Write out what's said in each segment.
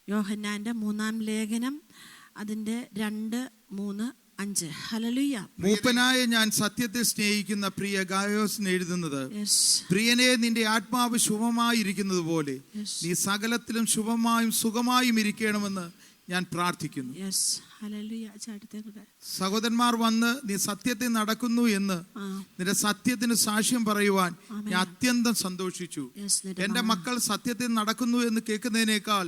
യോഹന്നാന്റെ 3-ാം ലേഖനം അതിന്റെ 2, 3, 5. ഹല്ലേലൂയ. മൂപ്പനായ ഞാൻ സത്യത്തെ സ്നേഹിക്കുന്ന പ്രിയ ഗായോസിന് എഴുതുന്നത്, പ്രിയനെ, നിന്റെ ആത്മാവ് ശുഭമായിരിക്കുന്നത് പോലെ നീ സകലത്തിലും ശുഭമായും സുഖമായും ഇരിക്കണമെന്ന് ഞാൻ പ്രാർത്ഥിക്കുന്നു. സഹോദരന്മാർ വന്ന് നീ സത്യത്തിൽ നടക്കുന്നു എന്ന് നിന്റെ സത്യത്തിന് സാക്ഷ്യം പറയുവാൻ ഞാൻ അത്യന്തം സന്തോഷിച്ചു. എന്റെ മക്കൾ സത്യത്തിൽ നടക്കുന്നു എന്ന് കേൾക്കുന്നതിനേക്കാൾ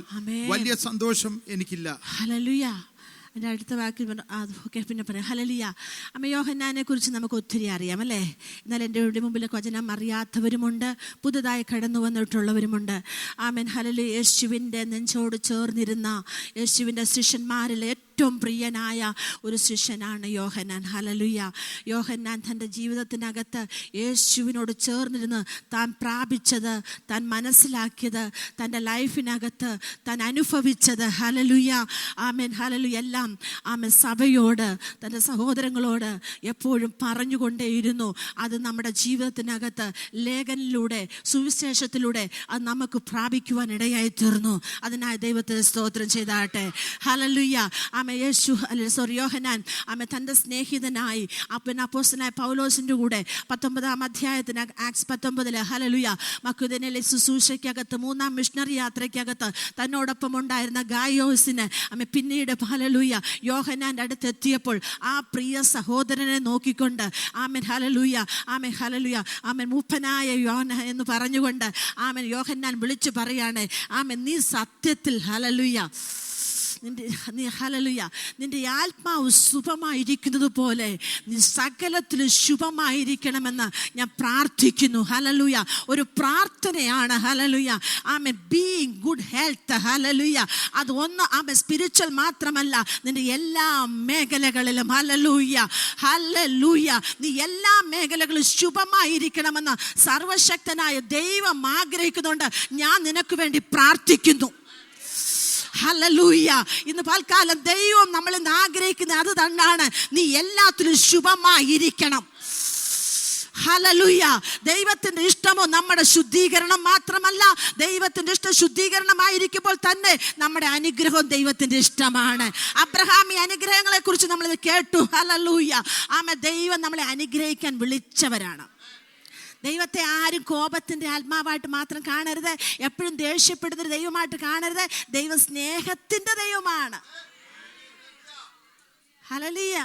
വലിയ സന്തോഷം എനിക്കില്ല. ഹല്ലേലൂയ. എൻ്റെ അടുത്ത വാക്കിൽ പിന്നെ പറയാം. ഹല്ലേലൂയ. അമ്മ യോഹന്നാനെ കുറിച്ച് നമുക്ക് ഒത്തിരി അറിയാം അല്ലേ? എന്നാൽ എൻ്റെ മുമ്പിൽ വചനം അറിയാത്തവരുമുണ്ട്, പുതുതായി കടന്നു വന്നിട്ടുള്ളവരുമുണ്ട്. ആമേൻ. ഹല്ലേലൂയ. യേശുവിൻ്റെ നെഞ്ചോട് ചേർന്നിരുന്ന യേശുവിൻ്റെ ശിഷ്യന്മാരിൽ ഏറ്റവും പ്രിയനായ ഒരു ശിഷ്യനാണ് യോഹന്നാൻ. ഹല്ലേലൂയ. യോഹന്നാൻ തൻ്റെ ജീവിതത്തിനകത്ത് യേശുവിനോട് ചേർന്നിരുന്ന് താൻ പ്രാപിച്ചത്, താൻ മനസ്സിലാക്കിയത്, തൻ്റെ ലൈഫിനകത്ത് താൻ അനുഭവിച്ചത്, ഹല്ലേലൂയ, ആമേൻ, ഹല്ലേലൂയ, എല്ലാം ആമേൻ സഭയോട്, തൻ്റെ സഹോദരങ്ങളോട് എപ്പോഴും പറഞ്ഞുകൊണ്ടേയിരുന്നു. അത് നമ്മുടെ ജീവിതത്തിനകത്ത് ലേഖനത്തിലൂടെ, സുവിശേഷത്തിലൂടെ അത് നമുക്ക് പ്രാപിക്കുവാൻ ഇടയായി തീർന്നു. അതിനായി ദൈവത്തെ സ്തോത്രം ചെയ്താട്ടെ. ഹല്ലേലൂയ. യോഹന്നാൻ തൻ്റെ സ്നേഹിതനായി അപ്പോസ്തലനായ പൗലോസിൻ്റെ കൂടെ 19-ാം അധ്യായത്തിന് ആക്സ് 19 ഹല്ലേലൂയ മക്കദോന്യയിലെ ശുശ്രൂഷയ്ക്കകത്ത് 3-ാം മിഷണറി യാത്രയ്ക്കകത്ത് തന്നോടൊപ്പം ഉണ്ടായിരുന്ന ഗായോസിന് പിന്നീട് ഹല്ലേലൂയ യോഹന്നാൻ്റെ അടുത്തെത്തിയപ്പോൾ ആ പ്രിയ സഹോദരനെ നോക്കിക്കൊണ്ട് ആമേൻ ഹല്ലേലൂയ, ആമേൻ ഹല്ലേലൂയ, ആമേൻ മൂപ്പനായ യോഹന്നാൻ എന്ന് പറഞ്ഞുകൊണ്ട് ആമേൻ യോഹന്നാൻ വിളിച്ചു പറയാണ്, ആമേൻ നീ സത്യത്തിൽ ഹല്ലേലൂയ നിന്റെ ആത്മാവ് ശുഭമായിരിക്കുന്നത് പോലെ നീ സകലത്തിലും ശുഭമായിരിക്കണമെന്ന് ഞാൻ പ്രാർത്ഥിക്കുന്നു. ഹല്ലേലൂയ. ഒരു പ്രാർത്ഥനയാണ്. Hallelujah. Amen. Being good health. Hallelujah. അത് ഒന്ന് ആമേൻ സ്പിരിച്വൽ മാത്രമല്ല, നിന്റെ എല്ലാ മേഖലകളിലും ഹല്ലേലൂയ, ഹല്ലേലൂയ, നീ എല്ലാ മേഖലകളിലും ശുഭമായിരിക്കണമെന്ന് സർവശക്തനായ ദൈവം ആഗ്രഹിക്കുന്നുണ്ട്. ഞാൻ നിനക്ക് വേണ്ടി പ്രാർത്ഥിക്കുന്നു. ഹല്ലേലൂയ. ഇന്ന് പൽക്കാലം ദൈവം നമ്മളിൽ നിന്ന് ആഗ്രഹിക്കുന്നത് അത് തന്നെയാണ്. നീ എല്ലാത്തിലും ശുഭമായിരിക്കണം. ഹല്ലേലൂയ. ദൈവത്തിന്റെ ഇഷ്ടമോ നമ്മുടെ ശുദ്ധീകരണം മാത്രമല്ല, ദൈവത്തിന്റെ ഇഷ്ടം ശുദ്ധീകരണമായിരിക്കുമ്പോൾ തന്നെ നമ്മുടെ അനുഗ്രഹം ദൈവത്തിന്റെ ഇഷ്ടമാണ്. അബ്രഹാമി അനുഗ്രഹങ്ങളെ കുറിച്ച് നമ്മൾ കേട്ടു. ഹല്ലേലൂയ. ആമേൻ. ദൈവം നമ്മളെ അനുഗ്രഹിക്കാൻ വിളിച്ചവരാണ്. ദൈവത്തെ ആരും കോപത്തിൻ്റെ ആത്മാവായിട്ട് മാത്രം കാണരുത്, എപ്പോഴും ദേഷ്യപ്പെടുന്നൊരു ദൈവമായിട്ട് കാണരുത്. ദൈവം സ്നേഹത്തിൻ്റെ ദൈവമാണ്. ഹല്ലേലൂയ.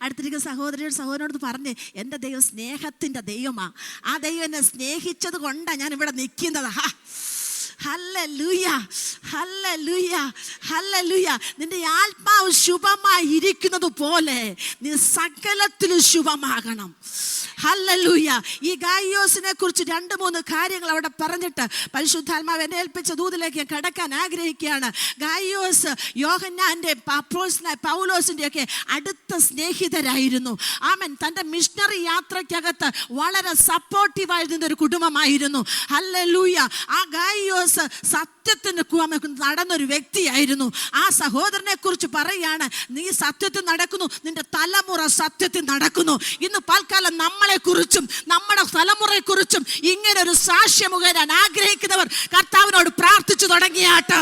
അടുത്തിരിക്കുന്ന സഹോദരനോട് പറഞ്ഞ്, എൻ്റെ ദൈവം സ്നേഹത്തിൻ്റെ ദൈവമാണ്. ആ ദൈവം എന്നെ സ്നേഹിച്ചത് കൊണ്ടാണ് ഞാൻ ഇവിടെ നിൽക്കുന്നത്. Hallelujah, hallelujah, hallelujah. നിന്റെ ആത്മാവ് ശുഭമായി ഇരിക്കുന്നത് പോലെ നീ സകലത്തിലും ശുഭമാകണം. ഹല്ലേലൂയ. ഈ ഗായിയോസിനെ കുറിച്ച് 2-3 കാര്യങ്ങൾ അവിടെ പറഞ്ഞിട്ട് പരിശുദ്ധാത്മാവ് എന്നെ ഏൽപ്പിച്ച ദൂതിലേക്ക് ഞാൻ കടക്കാൻ ആഗ്രഹിക്കുകയാണ്. ഗായിയോസ് യോഹന്നാന്റെ അപ്പോസ്തലനായ പൗലോസിന്റെ ഒക്കെ അടുത്ത സ്നേഹിതരായിരുന്നു. ആമേൻ. തൻ്റെ മിഷണറി യാത്രയ്ക്കകത്ത് വളരെ സപ്പോർട്ടീവായിരുന്ന ഒരു കുടുംബമായിരുന്നു. ഹല്ലേലൂയ. ആ ഗായിയോസ് സത്യത്തിന് നടന്നൊരു വ്യക്തിയായിരുന്നു. ആ സഹോദരനെ കുറിച്ച് പറയാണ്, നീ സത്യത്തിൽ നടക്കുന്നു, നിന്റെ തലമുറ സത്യത്തിൽ നടക്കുന്നു. ഇന്ന് പൽക്കാലം നമ്മളെ കുറിച്ചും നമ്മുടെ തലമുറയെ കുറിച്ചും ഇങ്ങനെ ഒരു സാക്ഷ്യം മുഖേന ആഗ്രഹിക്കുന്നവർ കർത്താവിനോട് പ്രാർത്ഥിച്ചു തുടങ്ങിയാട്ട്.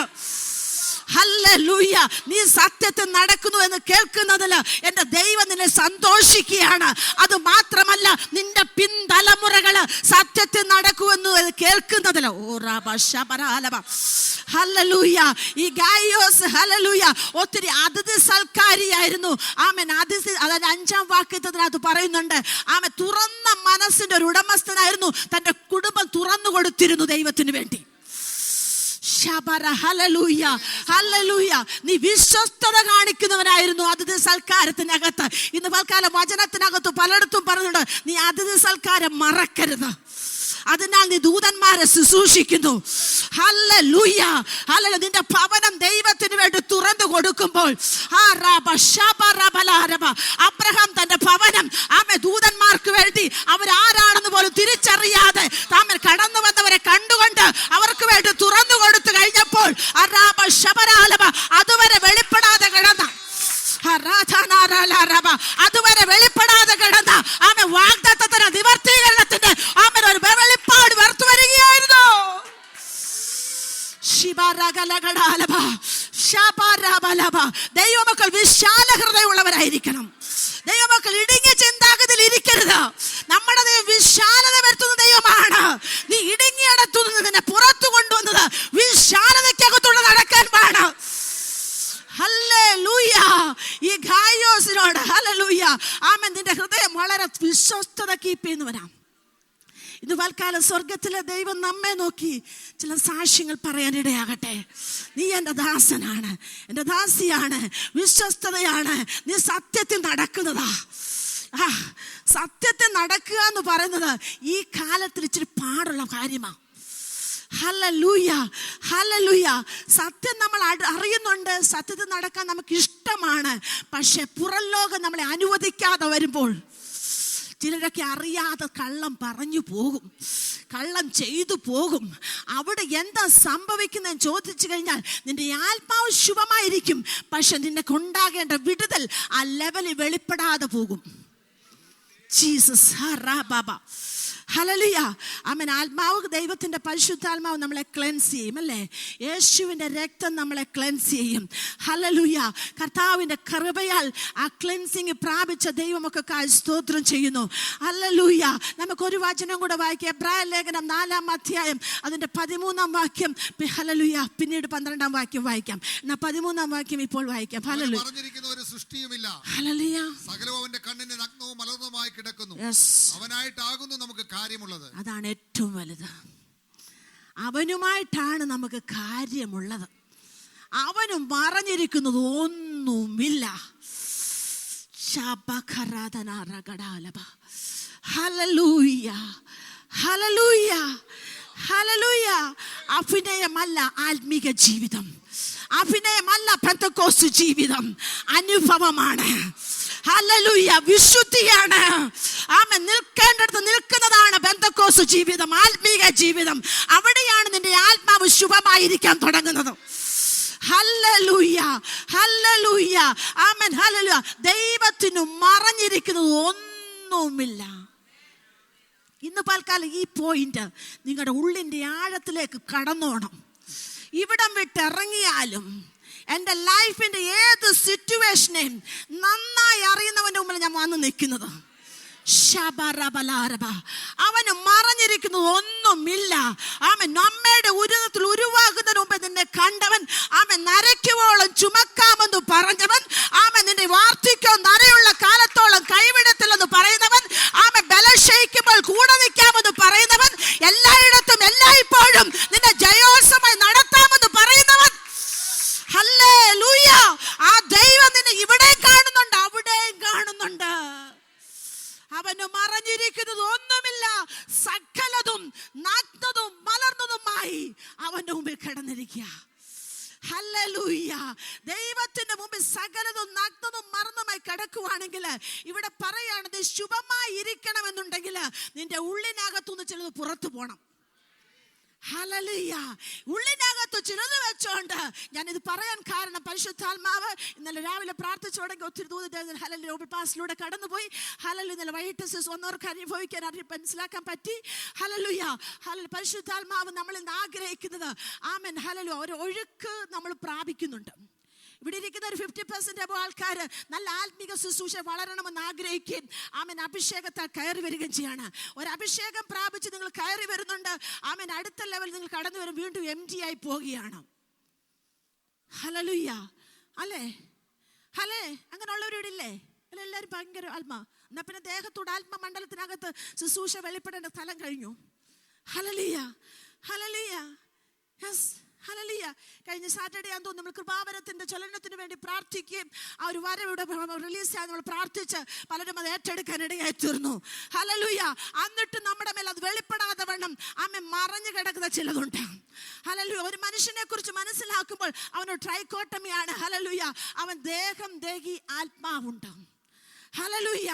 ഹല്ലേലൂയ. നീ സത്യത്തിൽ നടക്കുന്നു എന്ന് കേൾക്കുന്നതിൽ എൻ്റെ ദൈവം നിന്നെ സന്തോഷിക്കുകയാണ്. അത് മാത്രമല്ല, നിന്റെ പിൻതലമുറകള് സത്യത്തിൽ നടക്കുമെന്ന് കേൾക്കുന്നതിൽ ഹല്ലേലൂയ. ഈ ഗായിയോസ് ഹല്ലേലൂയ ഒത്തിരി അതിഥി സൽക്കാരിയായിരുന്നു. ആമേൻ. അതിഥി, അതായത് 5-ാം വാക്യത്തിനകത്ത് പറയുന്നുണ്ട്, ആമേൻ, തുറന്ന മനസ്സിന്റെ ഒരു ഉടമസ്ഥനായിരുന്നു. തൻ്റെ കുടുംബം തുറന്നു കൊടുത്തിരുന്നു ദൈവത്തിന് വേണ്ടി. Hallelujah, hallelujah. നീ വിശ്വസ്തത കാണിക്കുന്നവനായിരുന്നു അതിഥി സൽക്കാരത്തിനകത്ത്. ഇന്ന് പൽക്കാലം വചനത്തിനകത്ത് പലയിടത്തും പറഞ്ഞിട്ടുണ്ട്, നീ അതിഥി സൽക്കാരം മറക്കരുത്. അതിനാൽ നീ ദൂതന്മാരെ ശുശ്രൂഷിക്കുന്നു. Hallelujah, hallelujah. നിന്റെ ഭവനം ദൈവത്തിന് വേണ്ടി തുറന്നു കൊടുക്കുമ്പോൾ അബ്രഹാം തന്റെ ഭവനം ദൂതന്മാർക്ക് വേണ്ടി അവരാരാണെന്ന് പോലും തിരിച്ചറിയാതെ താമൻ കടന്നു വന്നവരെ കണ്ടുകൊണ്ട് അവർക്ക് വേണ്ടി തുറന്നു കൊടുത്തു കഴിഞ്ഞപ്പോൾ അതുവരെ വെളിപ്പെടാതെ കിടന്ന അതുവരെ വെളിപ്പെടാതെ കിടന്ന വാഗ്ദത്തത്തിന് നിവർത്തീകരണത്തിന്റെ ഒരു വെളിപ്പാട് വർത്തു വരികയായിരുന്നു. ദൈവമക്കൾ വിശാല ഹൃദയമുള്ളവരായിരിക്കണം. ദൈവമക്കൾ ഇടുങ്ങിയ ചിന്താഗതിയിൽ ഇരിക്കരുത്. നമ്മുടെ ദൈവം വിശാലത വരുത്തുന്ന ദൈവമാണ്. നീ ഇടുങ്ങിയടത്തുനിന്ന് നിന്നെ പുറത്തു കൊണ്ടുവന്നത് വിശാലതയ്ക്കകത്തൂടെ നടക്കാൻ പാടാ. ഹല്ലേലൂയ. ഈ ഗായോസിനോട് ഹല്ലേലൂയ ആമേൻ, നിന്റെ ഹൃദയം വളരെ വിശ്വസ്തത കീപ്പ് ചെയ്യുന്നവനാ. ഇന്ന് തൽക്കാലം സ്വർഗത്തിലെ ദൈവം നമ്മെ നോക്കി ചില സാക്ഷ്യങ്ങൾ പറയാനിടയാകട്ടെ. നീ എൻ്റെ ദാസനാണ്, എൻ്റെ ദാസിയാണ്, വിശ്വസ്തതയാണ്, നീ സത്യത്തിൽ നടക്കുന്നതാ. സത്യത്തിൽ നടക്കുക എന്ന് പറയുന്നത് ഈ കാലത്തിൽ ഇച്ചിരി പാടുള്ള കാര്യമാണ്. Hallelujah, hallelujah. സത്യം നമ്മൾ അറിയുന്നുണ്ട്, സത്യത്തിൽ നടക്കാൻ നമുക്ക് ഇഷ്ടമാണ്. പക്ഷെ പുറം ലോകം നമ്മളെ അനുവദിക്കാതെ വരുമ്പോൾ ചിലരൊക്കെ അറിയാതെ കള്ളം പറഞ്ഞു പോകും, കള്ളം ചെയ്തു പോകും. അവിടെ എന്താ സംഭവിക്കുന്നതെന്ന് ചോദിച്ചു കഴിഞ്ഞാൽ നിന്റെ ആത്മാവ് ശുഭമായിരിക്കും, പക്ഷെ നിനക്ക് ഉണ്ടാകേണ്ട വിടുതൽ ആ ലെവലിൽ വെളിപ്പെടാതെ പോകും. ജീസസ് ബാബ. ഹല്ലേലൂയ. ആമേൻ. ആത്മാവ്, ദൈവത്തിൻ്റെ പരിശുദ്ധാത്മാവ് നമ്മളെ ക്ലെൻസ് ചെയ്യും അല്ലേ? യേശുവിൻ്റെ രക്തം നമ്മളെ ക്ലെൻസ് ചെയ്യും. ഹല്ലേലൂയ. കർത്താവിൻ്റെ കൃപയാൽ ആ ക്ലെൻസിങ് പ്രാപിച്ച ദൈവമൊക്കെ സ്തോത്രം ചെയ്യുന്നു. ഹല്ലേലൂയ. നമുക്കൊരു വചനം കൂടെ വായിക്കാം. എബ്രായ ലേഖനം 4-ാം അധ്യായം അതിൻ്റെ 13-ാം വാക്യം. ഹല്ലേലൂയ. പിന്നീട് 12-ാം വാക്യം വായിക്കാം. എന്നാൽ 13-ാം വാക്യം ഇപ്പോൾ വായിക്കാം. ഹല്ലേലൂയ. ഹല്ലേലൂയ. സകലവും അവന്റെ കണ്ണിന് നഗ്നവും മലർന്നതുമായി കിടക്കുന്നു. അവനായിട്ടാകുന്നു നമുക്ക് കാര്യമുള്ളത്. അതാണ് ഏറ്റവും വലുത്. അവനുമായിട്ടാണ് നമുക്ക് കാര്യമുള്ളത്. അവന് മറഞ്ഞിരിക്കുന്നത് ഒന്നുമില്ല. Hallelujah, hallelujah, hallelujah. അഭിനയമല്ല ആത്മീക ജീവിതം, അഭിനയമല്ല പെന്തക്കോസ്ത് ജീവിതം, അനുഭവമാണ്. ഹല്ലേലൂയ. വിശുദ്ധിയാണ്. ആമേൻ. നിൽക്കേണ്ടടുത്ത് നിൽക്കുന്നതാണ് പെന്തക്കോസ്ത് ജീവിതം, ആത്മീക ജീവിതം. അവിടെയാണ് നിന്റെ ആത്മാവ് ശുഭമായിരിക്കാൻ തുടങ്ങുന്നത്. ഹല്ലേലൂയ, ഹല്ലേലൂയ, ആമേൻ. ഹല്ലേലൂയ. ദൈവത്തിന് മറഞ്ഞിരിക്കുന്നത് ഒന്നുമില്ല. ഇന്ന് പൽക്കാലം ഈ പോയിന്റ് നിങ്ങളുടെ ഉള്ളിൻ്റെ ആഴത്തിലേക്ക് കടന്നോണം. ഇവിടം വിട്ടിറങ്ങിയാലും എൻ്റെ ലൈഫിൻ്റെ ഏത് സിറ്റുവേഷനെയും നന്നായി അറിയുന്നവൻ്റെ മുമ്പിൽ ഞാൻ വന്ന് നിൽക്കുന്നത്. അവന് മറഞ്ഞിരിക്കുന്നത് ഒന്നുമില്ല. ആമൻ. നമ്മയുടെ ഉരുവത്തിൽ ഉരുവാകുന്നതിന് മുമ്പ് നിന്നെ കണ്ടവൻ, ആമൻ. നരയ്ക്കുവോളം ചുമക്കാമെന്ന് പറഞ്ഞവൻ, ആമൻ. നിന്റെ വാർദ്ധക്യം നരയുള്ള കാലത്തോളം കൈവിടത്തില്ലെന്ന് പറയുന്നവൻ, ആമൻ. ബലക്ഷയിക്കുമ്പോൾ കൂടെ നിൽക്കാമെന്ന് പറയുന്നവൻ, എല്ലായിടത്തും എല്ലായ്പ്പോഴും നിന്നെ ജയോത്സവമായി നടത്താമെന്ന് പറയുന്നവൻ. ഹല്ലേലൂയ. ആ ദൈവം നിന്നെ ഇവിടെയും കാണുന്നുണ്ട്, അവിടെയും കാണുന്നുണ്ട്. അവന് മറഞ്ഞിരിക്കുന്നത് ഒന്നുമില്ല. സകലതും നഗ്നതും മലർന്നതുമായി അവന്റെ മുമ്പിൽ കിടന്നിരിക്കുക. ഹല്ലേലൂയ. ദൈവത്തിന്റെ മുമ്പിൽ സകലതും നഗ്നതും മറന്നുമായി കിടക്കുവാണെങ്കിൽ ഇവിടെ പറയുകയാണത് ശുഭമായി ഇരിക്കണമെന്നുണ്ടെങ്കിൽ നിന്റെ ഉള്ളിനകത്തുനിന്ന് ചിലത് പുറത്തു പോകണം. ഹല്ലേലൂയ. ഉള്ളിനകത്ത് ചിലത് വെച്ചോണ്ട് ഞാനിത് പറയാൻ കാരണം പരിശുദ്ധാത്മാവ് ഇന്നലെ രാവിലെ പ്രാർത്ഥിച്ചു തുടങ്ങി ഒത്തിരി ദൂരം ഹല്ലേലൂയ പാസിലൂടെ കടന്നുപോയി. ഹല്ലേലൂയ. ഇന്നലെ വൈകിട്ട് വന്നവർക്ക് അനുഭവിക്കാൻ മനസ്സിലാക്കാൻ പറ്റി. ഹല്ലേലൂയ. ഹല്ലേലൂയ. പരിശുദ്ധാത്മാവ് നമ്മളിൽ നിന്ന് ആഗ്രഹിക്കുന്നത് ആമേൻ ഹല്ലേലൂയ ഒരു ഒഴുക്ക് നമ്മൾ പ്രാപിക്കുന്നുണ്ട്. ഇവിടെ ഇരിക്കുന്ന ഒരു 50% ആൾക്കാർ നല്ല ആത്മീക ശുശ്രൂഷ വളരണമെന്ന് ആഗ്രഹിക്കുകയും ആമേൻ അഭിഷേകത്താൽ കയറി വരികയും ചെയ്യാണ്. ഒരു അഭിഷേകം പ്രാപിച്ച് നിങ്ങൾ കയറി വരുന്നുണ്ട്. ആമേൻ അടുത്ത ലെവൽ നിങ്ങൾ കടന്നു വരും, വീണ്ടും empty ആയി പോവുകയാണ്. ഹല്ലേലൂയ. അല്ലേ? ഹലേ അങ്ങനെയുള്ളവരില്ലേ? അല്ല, എല്ലാവരും ഭയങ്കര ആത്മ. എന്നാ പിന്നെ ദേഹത്തോട് ആത്മമണ്ഡലത്തിനകത്ത് ശുശ്രൂഷ വെളിപ്പെടേണ്ട സ്ഥലം കഴിഞ്ഞു. Hallelujah, hallelujah. Yes, hallelujah. കഴിഞ്ഞ സാറ്റർഡേ ആണെന്ന് തോന്നുന്നു നമ്മൾ കൃപാവരത്തിന്റെ ചലനത്തിന് വേണ്ടി പ്രാർത്ഥിക്കുകയും ആ ഒരു വരവിടെ റിലീസ് ചെയ്യാൻ നമ്മൾ പ്രാർത്ഥിച്ച് പലരും അത് ഏറ്റെടുക്കാൻ ഇടയായി തീർന്നു. ഹല്ലേലൂയ. എന്നിട്ട് നമ്മുടെ മേൽ അത് വെളിപ്പെടാതെ വണ്ണം ആമേൻ മറഞ്ഞു കിടക്കുന്ന ചിലതുണ്ട്. ഹല്ലേലൂയ. ഒരു മനുഷ്യനെ കുറിച്ച് മനസ്സിലാക്കുമ്പോൾ അവനൊരു ട്രൈക്കോട്ടമിയാണ്. ഹല്ലേലൂയ. അവൻ ദേഹം, ദേഹി, ആത്മാവുണ്ട്. ഹല്ലേലൂയ.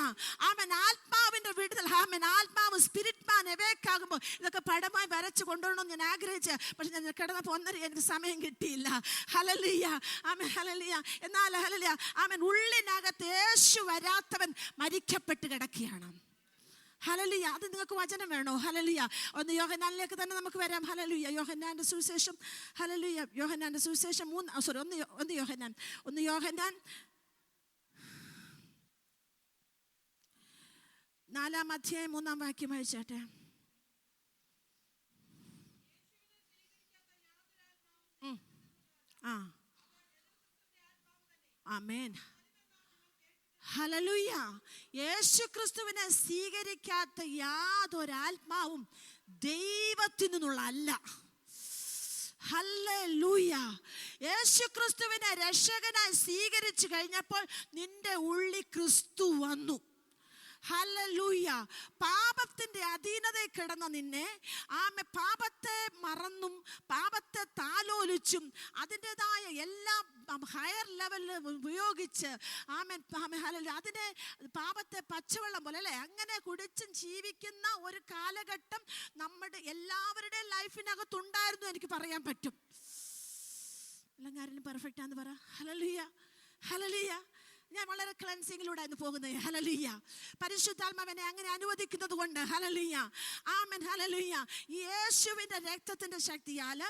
ആമേൻ. ആത്മാവിന്റെ വിടുതൽ. ആമേൻ. ആത്മാവ് സ്പിരിറ്റ് മാൻ എവേക്ക് ആകുമ്പോൾ ഇതൊക്കെ പടമായി വരച്ച് കൊണ്ടുവരണം ഞാൻ ആഗ്രഹിച്ച്, പക്ഷെ ഞാൻ കിടന്നപ്പോൾ എനിക്ക് സമയം കിട്ടിയില്ല. ഹല്ലേലൂയ. ആമേൻ. ഹല്ലേലൂയ. എന്നാൽ ഹല്ലേലൂയ ആമേൻ ഉള്ളിനകത്ത് യേശു വരാത്തവൻ മരിക്കപ്പെട്ട് കിടക്കുകയാണ്. ഹല്ലേലൂയ. അത് നിങ്ങൾക്ക് വചനം വേണോ? ഹല്ലേലൂയ. ഒന്ന് യോഹന്നാനിലേക്ക് തന്നെ നമുക്ക് വരാം. ഹല്ലേലൂയ. യോഹന്നാന്റെ സുവിശേഷം, ഹല്ലേലൂയ, യോഹന്നാന്റെ സുവിശേഷം ഒന്ന് യോഹന്നാൻ 4-ാം അധ്യായം 3-ാം വാക്യം വായിച്ചാട്ടെ. ആമേൻ. ഹല്ലേലൂയ. യേശു ക്രിസ്തുവിനെ സ്വീകരിക്കാത്ത യാതൊരാത്മാവും ദൈവത്തിൽ നിന്നുള്ള അല്ല. ഹല്ലേലൂയ. യേശു ക്രിസ്തുവിനെ രക്ഷകനായി സ്വീകരിച്ചു കഴിഞ്ഞപ്പോൾ നിന്റെ ഉള്ളിൽ ക്രിസ്തു വന്നു. ഹല്ലേലൂയ. പാപത്തിന്റെ അധീനതയിൽ കിടന്ന നിന്നെ പാപത്തെ മറന്നും പാപത്തെ താലോലിച്ചും അതിൻ്റെതായ എല്ലാ ഹയർ ലെവലിൽ ഉപയോഗിച്ച് അതിനെ പാപത്തെ പച്ചവെള്ളം പോലെ അല്ലേ അങ്ങനെ കുടിച്ചും ജീവിക്കുന്ന ഒരു കാലഘട്ടം നമ്മുടെ എല്ലാവരുടെയും ലൈഫിനകത്തുണ്ടായിരുന്നു. എനിക്ക് പറയാൻ പറ്റും. അല്ലെങ്കിൽ ആരെങ്കിലും പെർഫെക്റ്റ് ആണെന്ന് പറ. ഹല്ലേലൂയ. ഹല്ലേലൂയ. ഞാൻ വളരെ ക്ലൻസിങ്ങിലൂടെ ആയിരുന്നു പോകുന്നത്. ഹല്ലേലൂയ. പരിശുദ്ധാത്മാവിനെ അങ്ങനെ അനുവദിക്കുന്നത് കൊണ്ട് ഹല്ലേലൂയ. ആമേൻ. ഹല്ലേലൂയ. യേശുവിന്റെ രക്തത്തിന്റെ ശക്തിയാൽ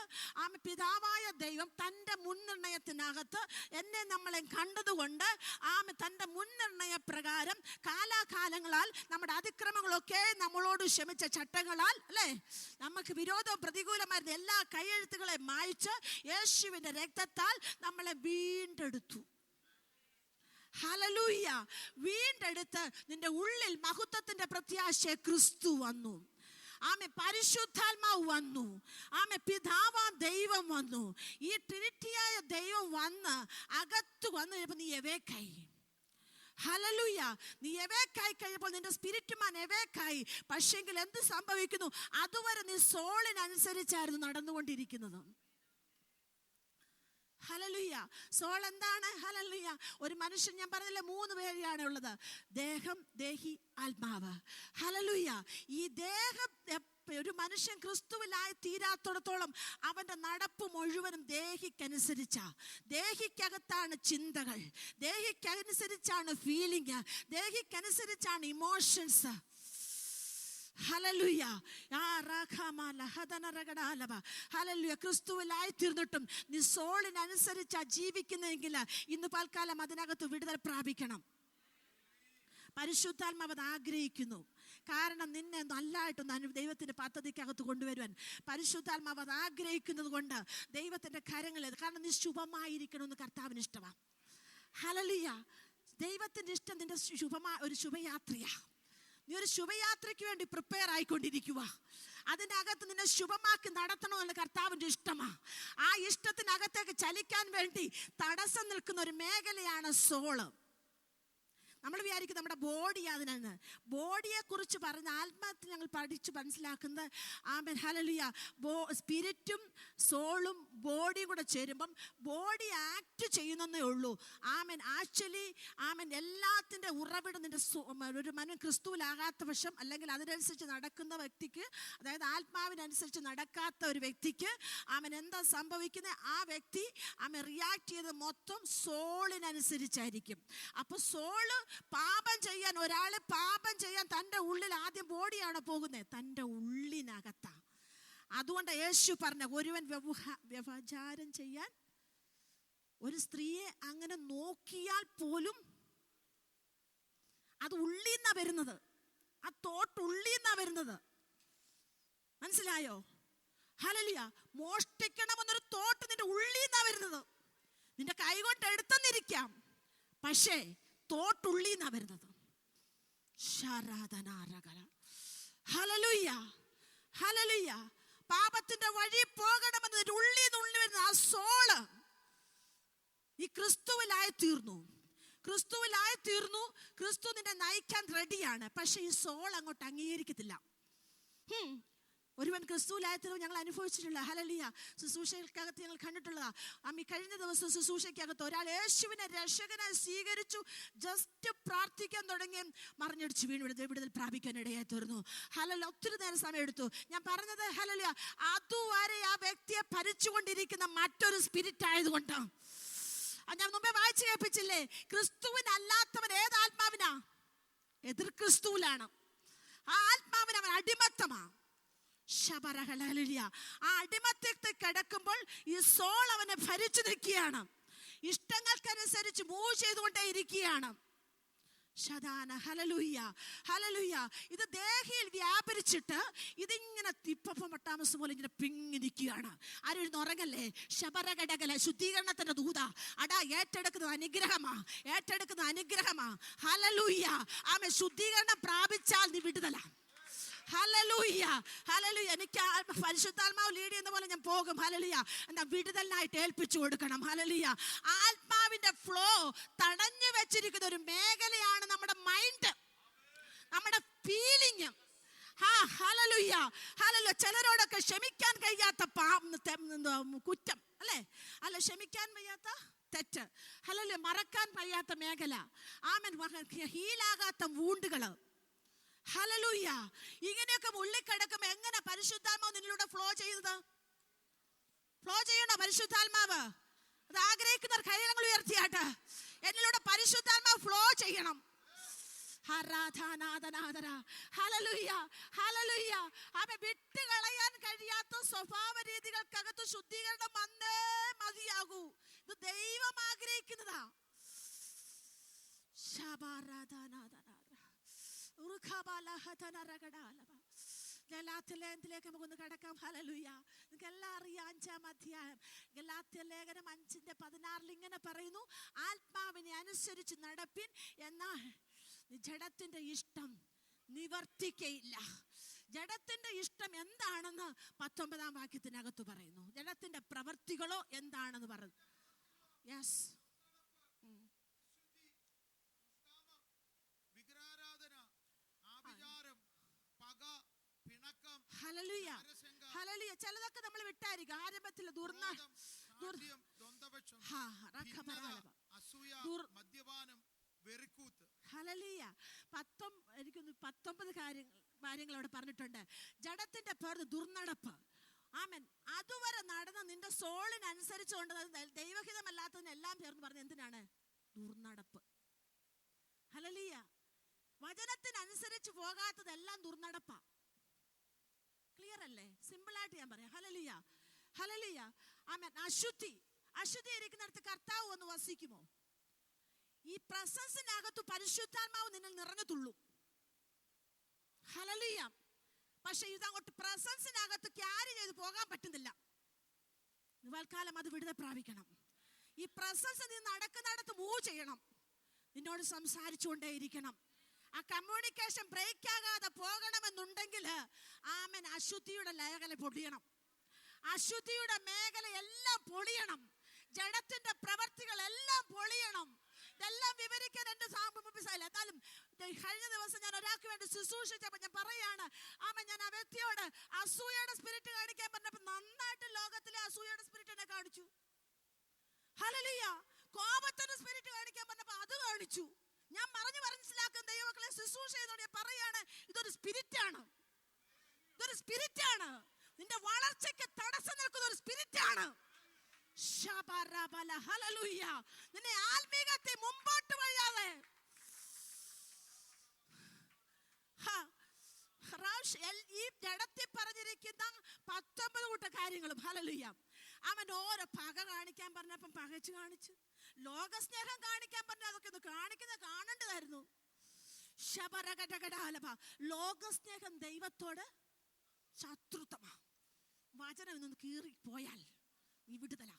പിതാവായ ദൈവം തൻ്റെ മുൻനിർണയത്തിനകത്ത് എന്നെ നമ്മളെ കണ്ടതുകൊണ്ട് തൻ്റെ മുൻനിർണയ പ്രകാരം കാലാകാലങ്ങളാൽ നമ്മുടെ അതിക്രമങ്ങളൊക്കെ നമ്മളോട് ക്ഷമിച്ച ചട്ടങ്ങളാൽ അല്ലേ നമുക്ക് വിരോധവും പ്രതികൂലമായിരുന്ന എല്ലാ കൈയെഴുത്തുകളെ മായ്ച്ച് യേശുവിന്റെ രക്തത്താൽ നമ്മളെ വീണ്ടെടുത്തു. ഹല്ലേലൂയ. വീണ്ടെടുത്ത് നിന്റെ ഉള്ളിൽ മഹത്വത്തിന്റെ പ്രത്യാശ ക്രിസ്തു വന്നു. പരിശുദ്ധാത്മാവ് വന്നു. പിതാവാം ദൈവം വന്നു. ഈ ട്രിനിറ്റിയായ ദൈവം വന്ന് അകത്ത് വന്നു കഴിഞ്ഞപ്പോൾ നീ എവേക്കായി. ഹല്ലേലൂയ. നീ എവേക്കായി കഴിഞ്ഞപ്പോൾ നിന്റെ സ്പിരിറ്റ് മാൻ എവേക്കായി. പക്ഷെങ്കിൽ എന്ത് സംഭവിക്കുന്നു? അതുവരെ നീ സോളിനനുസരിച്ചായിരുന്നു നടന്നുകൊണ്ടിരിക്കുന്നത്. ഹല്ലേലൂയ. സോൾ എന്താണ്? ഹല്ലേലൂയ. ഒരു മനുഷ്യൻ, ഞാൻ പറഞ്ഞില്ല 3 പേരാണ് ഉള്ളത്: ദേഹം, ദേഹി, ആത്മാവ്. ഹല്ലേലൂയ. ഈ ദേഹം ഒരു മനുഷ്യൻ ക്രിസ്തുവിലായി തീരാത്തോടത്തോളം അവന്റെ നടപ്പ് മുഴുവനും ദേഹിക്കനുസരിച്ചാ. ദേഹിക്കകത്താണ് ചിന്തകൾ, ദേഹിക്കനുസരിച്ചാണ് ഫീലിംഗ്, ദേഹിക്കനുസരിച്ചാണ് ഇമോഷൻസ്. ഹല്ലേലൂയ. ഹല്ലേലൂയ. ക്രിസ്തുവിലായി തീർന്നിട്ടും നീ സോളിനനുസരിച്ചാ ജീവിക്കുന്നതെങ്കിൽ ഇന്ന് പൽക്കാലം അതിനകത്ത് വിടുതൽ പ്രാപിക്കണം. പരിശുദ്ധാത്മാവ് അത് ആഗ്രഹിക്കുന്നു. കാരണം നിന്നെ നല്ലതായിട്ടൊന്ന് ദൈവത്തിന്റെ പദ്ധതിക്കകത്ത് കൊണ്ടുവരുവാൻ പരിശുദ്ധാത്മാവ് അത് ആഗ്രഹിക്കുന്നത് കൊണ്ട് ദൈവത്തിന്റെ കരങ്ങളിൽ, കാരണം നീ ശുഭമായിരിക്കണമെന്ന് കർത്താവിന് ഇഷ്ടമാണ്. ഹല്ലേലൂയ. ദൈവത്തിന്റെ ഇഷ്ടം നിന്റെ ഒരു ശുഭയാത്രയാ. നീ ഒരു ശുഭയാത്രയ്ക്ക് വേണ്ടി പ്രിപ്പയർ ആയിക്കൊണ്ടിരിക്കുക. അതിനകത്ത് നിന്നെ ശുഭമാക്കി നടത്തണമെന്ന് കർത്താവിൻ്റെ ഇഷ്ടമാണ്. ആ ഇഷ്ടത്തിനകത്തേക്ക് ചലിക്കാൻ വേണ്ടി തടസ്സം നിൽക്കുന്ന ഒരു മേഖലയാണ് സോള്. നമ്മൾ വിചാരിക്കും നമ്മുടെ ബോഡി അതിനാണ്. ബോഡിയെ കുറിച്ച് പറഞ്ഞ ആത്മാർത്ഥ ഞങ്ങൾ പഠിച്ച് മനസ്സിലാക്കുന്നത് ആമേൻ. ഹല്ലേലൂയ. സ്പിരിറ്റും സോളും ബോഡിയും കൂടെ ചേരുമ്പം ബോഡി ആക്ട് ചെയ്യുന്നതേ ഉള്ളൂ. ആമേൻ. ആക്ച്വലി ആമേൻ എല്ലാത്തിൻ്റെ ഉറവിടം നിന്റെ ഒരു മനുഷ്യൻ ക്രിസ്തുവിലാകാത്ത പക്ഷം, അല്ലെങ്കിൽ അതിനനുസരിച്ച് നടക്കുന്ന വ്യക്തിക്ക്, അതായത് ആത്മാവിനനുസരിച്ച് നടക്കാത്ത ഒരു വ്യക്തിക്ക് ആമേൻ എന്താ സംഭവിക്കുന്നത്? ആ വ്യക്തി ആമേൻ റിയാക്ട് ചെയ്ത് മൊത്തം സോളിനനുസരിച്ചായിരിക്കും. അപ്പോൾ സോള് ഒരാള് പാപം ചെയ്യാൻ തൻ്റെ ഉള്ളിൽ ആദ്യം ബോഡിയാണ് പോകുന്നത്, തൻ്റെ ഉള്ളിനകത്താ. അതുകൊണ്ട് യേശു പറഞ്ഞ ഒരുവൻ വ്യഭിചാരം ചെയ്യാൻ ഒരു സ്ത്രീയെ അങ്ങനെ നോക്കിയാൽ പോലും അത് ഉള്ളിന്നാ വരുന്നത്, ആ തോട്ട് ഉള്ളിന്നാ വരുന്നത്. മനസ്സിലായോ? ഹല്ലേലൂയ. മോഷ്ടിക്കണമെന്നൊരു തോട്ട് നിന്റെ ഉള്ളിന്നാ വരുന്നത്. നിന്റെ കൈകൊണ്ട് എടുത്തെന്നിരിക്കാം, പക്ഷേ തോട്ടുള്ളിന്നാ വരുന്നത്. ഹല്ലേലൂയ. ഹല്ലേലൂയ. പാപത്തിന്റെ വഴി പോകണമെന്നതിന്റെ ഉള്ളിൽ നിന്ന് വരുന്ന ആ സോള് ഈ ക്രിസ്തുവിലായി തീർന്നു. ക്രിസ്തു നിന്നെ നയിക്കാൻ റെഡിയാണ്. പക്ഷെ ഈ സോൾ അങ്ങോട്ട് അംഗീകരിക്കത്തില്ല. ഒരുവൻ ക്രിസ്തുവിലായത്തിനും ഞങ്ങൾ അനുഭവിച്ചിട്ടുള്ള ഹല്ലേലൂയ ശുശ്രൂഷകൾക്കകത്ത് ഞങ്ങൾ കണ്ടിട്ടുള്ളതാ. കഴിഞ്ഞ ദിവസം ശുശ്രൂഷയ്ക്കകത്ത് ഒരാൾ യേശുവിനെ രക്ഷകനായി സ്വീകരിച്ചു, ജസ്റ്റ് പ്രാർത്ഥിക്കാൻ തുടങ്ങി മറിഞ്ഞടിച്ച് വിടുതൽ പ്രാപിക്കാൻ ഇടയായി തീർന്നു. ഹല്ലേലൂയ. ഒത്തിരി നേരം സമയം എടുത്തു. ഞാൻ പറഞ്ഞത് ഹല്ലേലൂയ അതുവരെ ആ വ്യക്തിയെ ഭരിച്ചുകൊണ്ടിരിക്കുന്ന മറ്റൊരു സ്പിരിറ്റ് ആയതുകൊണ്ട്. ഞാൻ മുമ്പേ വായിച്ചു കേൾപ്പിച്ചില്ലേ, ക്രിസ്തുവിനല്ലാത്തവൻ ഏതാത്മാവിനാ? എതിർ ക്രിസ്തുവിലാണ്. ആ ആത്മാവിന് അവൻ അടിമത്തമാ. ആ അടിമത്തത്തിൽ കിടക്കുമ്പോൾ ഈ സോൾ അവനെ ഭരിച്ചു നിൽക്കുകയാണ്. ഇഷ്ടങ്ങൾക്കനുസരിച്ച് മൂവ് ചെയ്തുകൊണ്ടേ ഇരിക്കുകയാണ്. ഇത് ദേഹിയിൽ വ്യാപരിച്ചിട്ട് ഇതിങ്ങനെ തിപ്പമട്ടാമസ് പോലെ ഇങ്ങനെ പിങ്ങിരിക്കുകയാണ്. ആരും ഉറങ്ങല്ലേ? ശബരകടകല ശുദ്ധീകരണത്തിന്റെ ദൂത അടാ ഏറ്റെടുക്കുന്നത് അനുഗ്രഹമാ. ഹല്ലേലൂയ. ആമേൻ. ശുദ്ധീകരണം പ്രാപിച്ചാൽ നീ വിടുതല. ഹല്ലേലൂയ. എനിക്ക് പരിശുദ്ധാത്മാവ് ലീഡ് ചെയ്യുന്ന പോലെ ഞാൻ പോകും. ഹല്ലേലൂയ. എന്താ വിടുതലിനായിട്ട് ഏൽപ്പിച്ചു കൊടുക്കണം. ഹല്ലേലൂയ. ആത്മാവിന്റെ ഫ്ലോ തടഞ്ഞു വെച്ചിരിക്കുന്ന ഒരു മേഖലയാണ് നമ്മുടെ മൈൻഡ്, നമ്മുടെ ഫീലിംഗ്. ഹല്ലേലൂയ. ചിലരോടൊക്കെ ക്ഷമിക്കാൻ കഴിയാത്ത കുറ്റം അല്ലേ? ക്ഷമിക്കാൻ വയ്യാത്ത തെറ്റ്. ഹല്ലേലൂയ. മറക്കാൻ വയ്യാത്ത മേഖല. ആമേൻ. ഹീലാകാത്ത വൂണ്ടുകള്. ഹല്ലേലൂയ. ഇങ്ങനെയൊക്കെ ഉള്ളിക്കിടക്കുമ്പോ എങ്ങനെ പരിശുദ്ധാത്മാവ് നിന്നിലൂടെ ഫ്ലോ ചെയ്യണോ? പരിശുദ്ധാത്മാവ് അത് ആഗ്രഹിക്കുന്നവർ കൈകൾ ഉയർത്തിയാട്ട് എന്നിലൂടെ പരിശുദ്ധാത്മാവ് ഫ്ലോ ചെയ്യണം. വിട്ടുകളയാൻ കഴിയാത്ത സ്വഭാവ രീതികൾക്കകത്ത് ശുദ്ധീകരണം വന്നേ മതിയാകൂ. ഇത് ദൈവം ആഗ്രഹിക്കുന്നതാ. ഗലാത്യലേഖനത്തിലേക്ക് നമുക്കൊന്ന് കടക്കാം. ഹല്ലേലൂയ. നിങ്ങൾക്ക് എല്ലാം അറിയാം. 5-ാം അധ്യായം ഗലാത്യലേഖനം 5:16 ഇങ്ങനെ പറയുന്നു, ആത്മാവിനെ അനുസരിച്ച് നടപ്പിൻ, എന്നാൽ ജഡത്തിന്റെ ഇഷ്ടം നിവർത്തിക്കയില്ല. ജഡത്തിന്റെ ഇഷ്ടം എന്താണെന്ന് 19-ാം വാക്യത്തിനകത്ത് പറയുന്നു. ജഡത്തിന്റെ പ്രവൃത്തികളോ എന്താണെന്ന് പറയുന്നു. യെസ്. വിഗ്രഹാരാധന, ആഭിചാരം, പക, പിണക്കം, ഹല്ലേലൂയ. ഹല്ലേലൂയ. ചിലതൊക്കെ നമ്മൾ വിട്ടായിരിക്കും. ആരംഭത്തിൽ മദ്യപാനം, വെറിക്കൂത്ത്. ഹല്ലേലൂയ. 19 കാര്യങ്ങൾ അവിടെ പറഞ്ഞിട്ടുണ്ട്. ജഡത്തിന്റെ പേര് ദുർനടപ്പ്. ആമേൻ. അതുവരെ നടന്ന നിന്റെ സോളിനനുസരിച്ചുകൊണ്ട് ദൈവഹിതമല്ലാത്തതിനെല്ലാം ചേർന്ന് പറഞ്ഞ എന്തിനാണ്? ദുർനടപ്പ്. ഹല്ലേലൂയ. വചനത്തിനനുസരിച്ച് പോകാത്തതെല്ലാം ദുർനടപ്പാ. ക്ലിയർ അല്ലേ? സിമ്പിളായിട്ട് ഞാൻ പറയാം. ഹല്ലേലൂയ. ഹല്ലേലൂയ. ആമേൻ. അശുദ്ധി ഇരിക്കുന്നിടത്ത് കർത്താവ് ഒന്ന് വസിക്കുമോ? ഈ പ്രസൻസിനകത്ത് പരിശുദ്ധാത്മാവ് നിന്നിൽ നിറഞ്ഞുള്ളൂ. ഹല്ലേലൂയ. പക്ഷെ ഇതങ്ങോട്ട് പ്രസൻസിനകത്ത് ക്യാരി ചെയ്ത് പോകാൻ പറ്റുന്നില്ല. തൽക്കാലം അത് വിടുതൽ പ്രാപിക്കണം. ഈ പ്രസൻസ് നീ നടക്കുന്നിടത്ത് മൂവ് ചെയ്യണം. നിന്നോട് സംസാരിച്ചുകൊണ്ടേ ഇരിക്കണം. ആ കമ്മ്യൂണിക്കേഷൻ ബ്രേക്ക് ആകാതെ പോകണമെന്നുണ്ടെങ്കിൽ ആമേൻ അശുദ്ധിയുടെ ലേഖല പൊടിയണം. അശുദ്ധിയുടെ മേഖല എല്ലാം പൊളിയണം. ജഡത്തിന്റെ പ്രവർത്തികളെല്ലാം പൊളിയണം. ഇതെല്ലാം വിവരിക്കാൻ എന്റെ സാമ്പത്തികല്ല. എന്നാലും കഴിഞ്ഞ ദിവസം ഞാൻ ഒരാൾക്ക് വേണ്ടി ശുശ്രൂഷിച്ചപ്പോൾ ഞാൻ പറയാണ്, ആമേൻ, ഞാൻ ആ വ്യക്തിയോട് അസൂയയുടെ സ്പിരിറ്റ് കാണിക്കാൻ പറഞ്ഞപ്പോൾ നന്നായിട്ട് ലോകത്തിലെ അസൂയയുടെ സ്പിരിറ്റ് എന്നെ കാണിച്ചു. ഹല്ലേലൂയ. കോപത്തിന്റെ സ്പിരിറ്റ് കാണിക്കാൻ പറഞ്ഞപ്പോ അത് കാണിച്ചു. ഞാൻ മനസ്സിലാക്കുന്ന ദൈവമക്കളെ ശുശ്രൂഷ ചെയ്തോണ്ട് ഞാൻ പറയാണ്, ഇതൊരു സ്പിരിറ്റാണ്. നിന്റെ വളർച്ചയ്ക്ക് തടസ്സം നിൽക്കുന്ന ഒരു സ്പിരിറ്റാണ്. ഹല്ലേലൂയ. നിന്നെ ആത്മീകത്തെ മുമ്പോട്ട് വഴിയാതെ ഈ ജഡത്തിൽ പറഞ്ഞിരിക്കുന്ന 19 കൂട്ട കാര്യങ്ങളും. ഹല്ലേലൂയ. അവൻ ഓരോ പക കാണിക്കാൻ പറഞ്ഞപ്പം പകച്ചു കാണിച്ചു. ലോകസ്നേഹം കാണിക്കാൻ പറഞ്ഞ അതൊക്കെ ഒന്ന് കാണേണ്ടതായിരുന്നു. ലോകസ്നേഹം ദൈവത്തോട് ശത്രുത്വമാ. വചനം ഇന്ന് കീറി പോയാൽ നീ വിടുതലാ.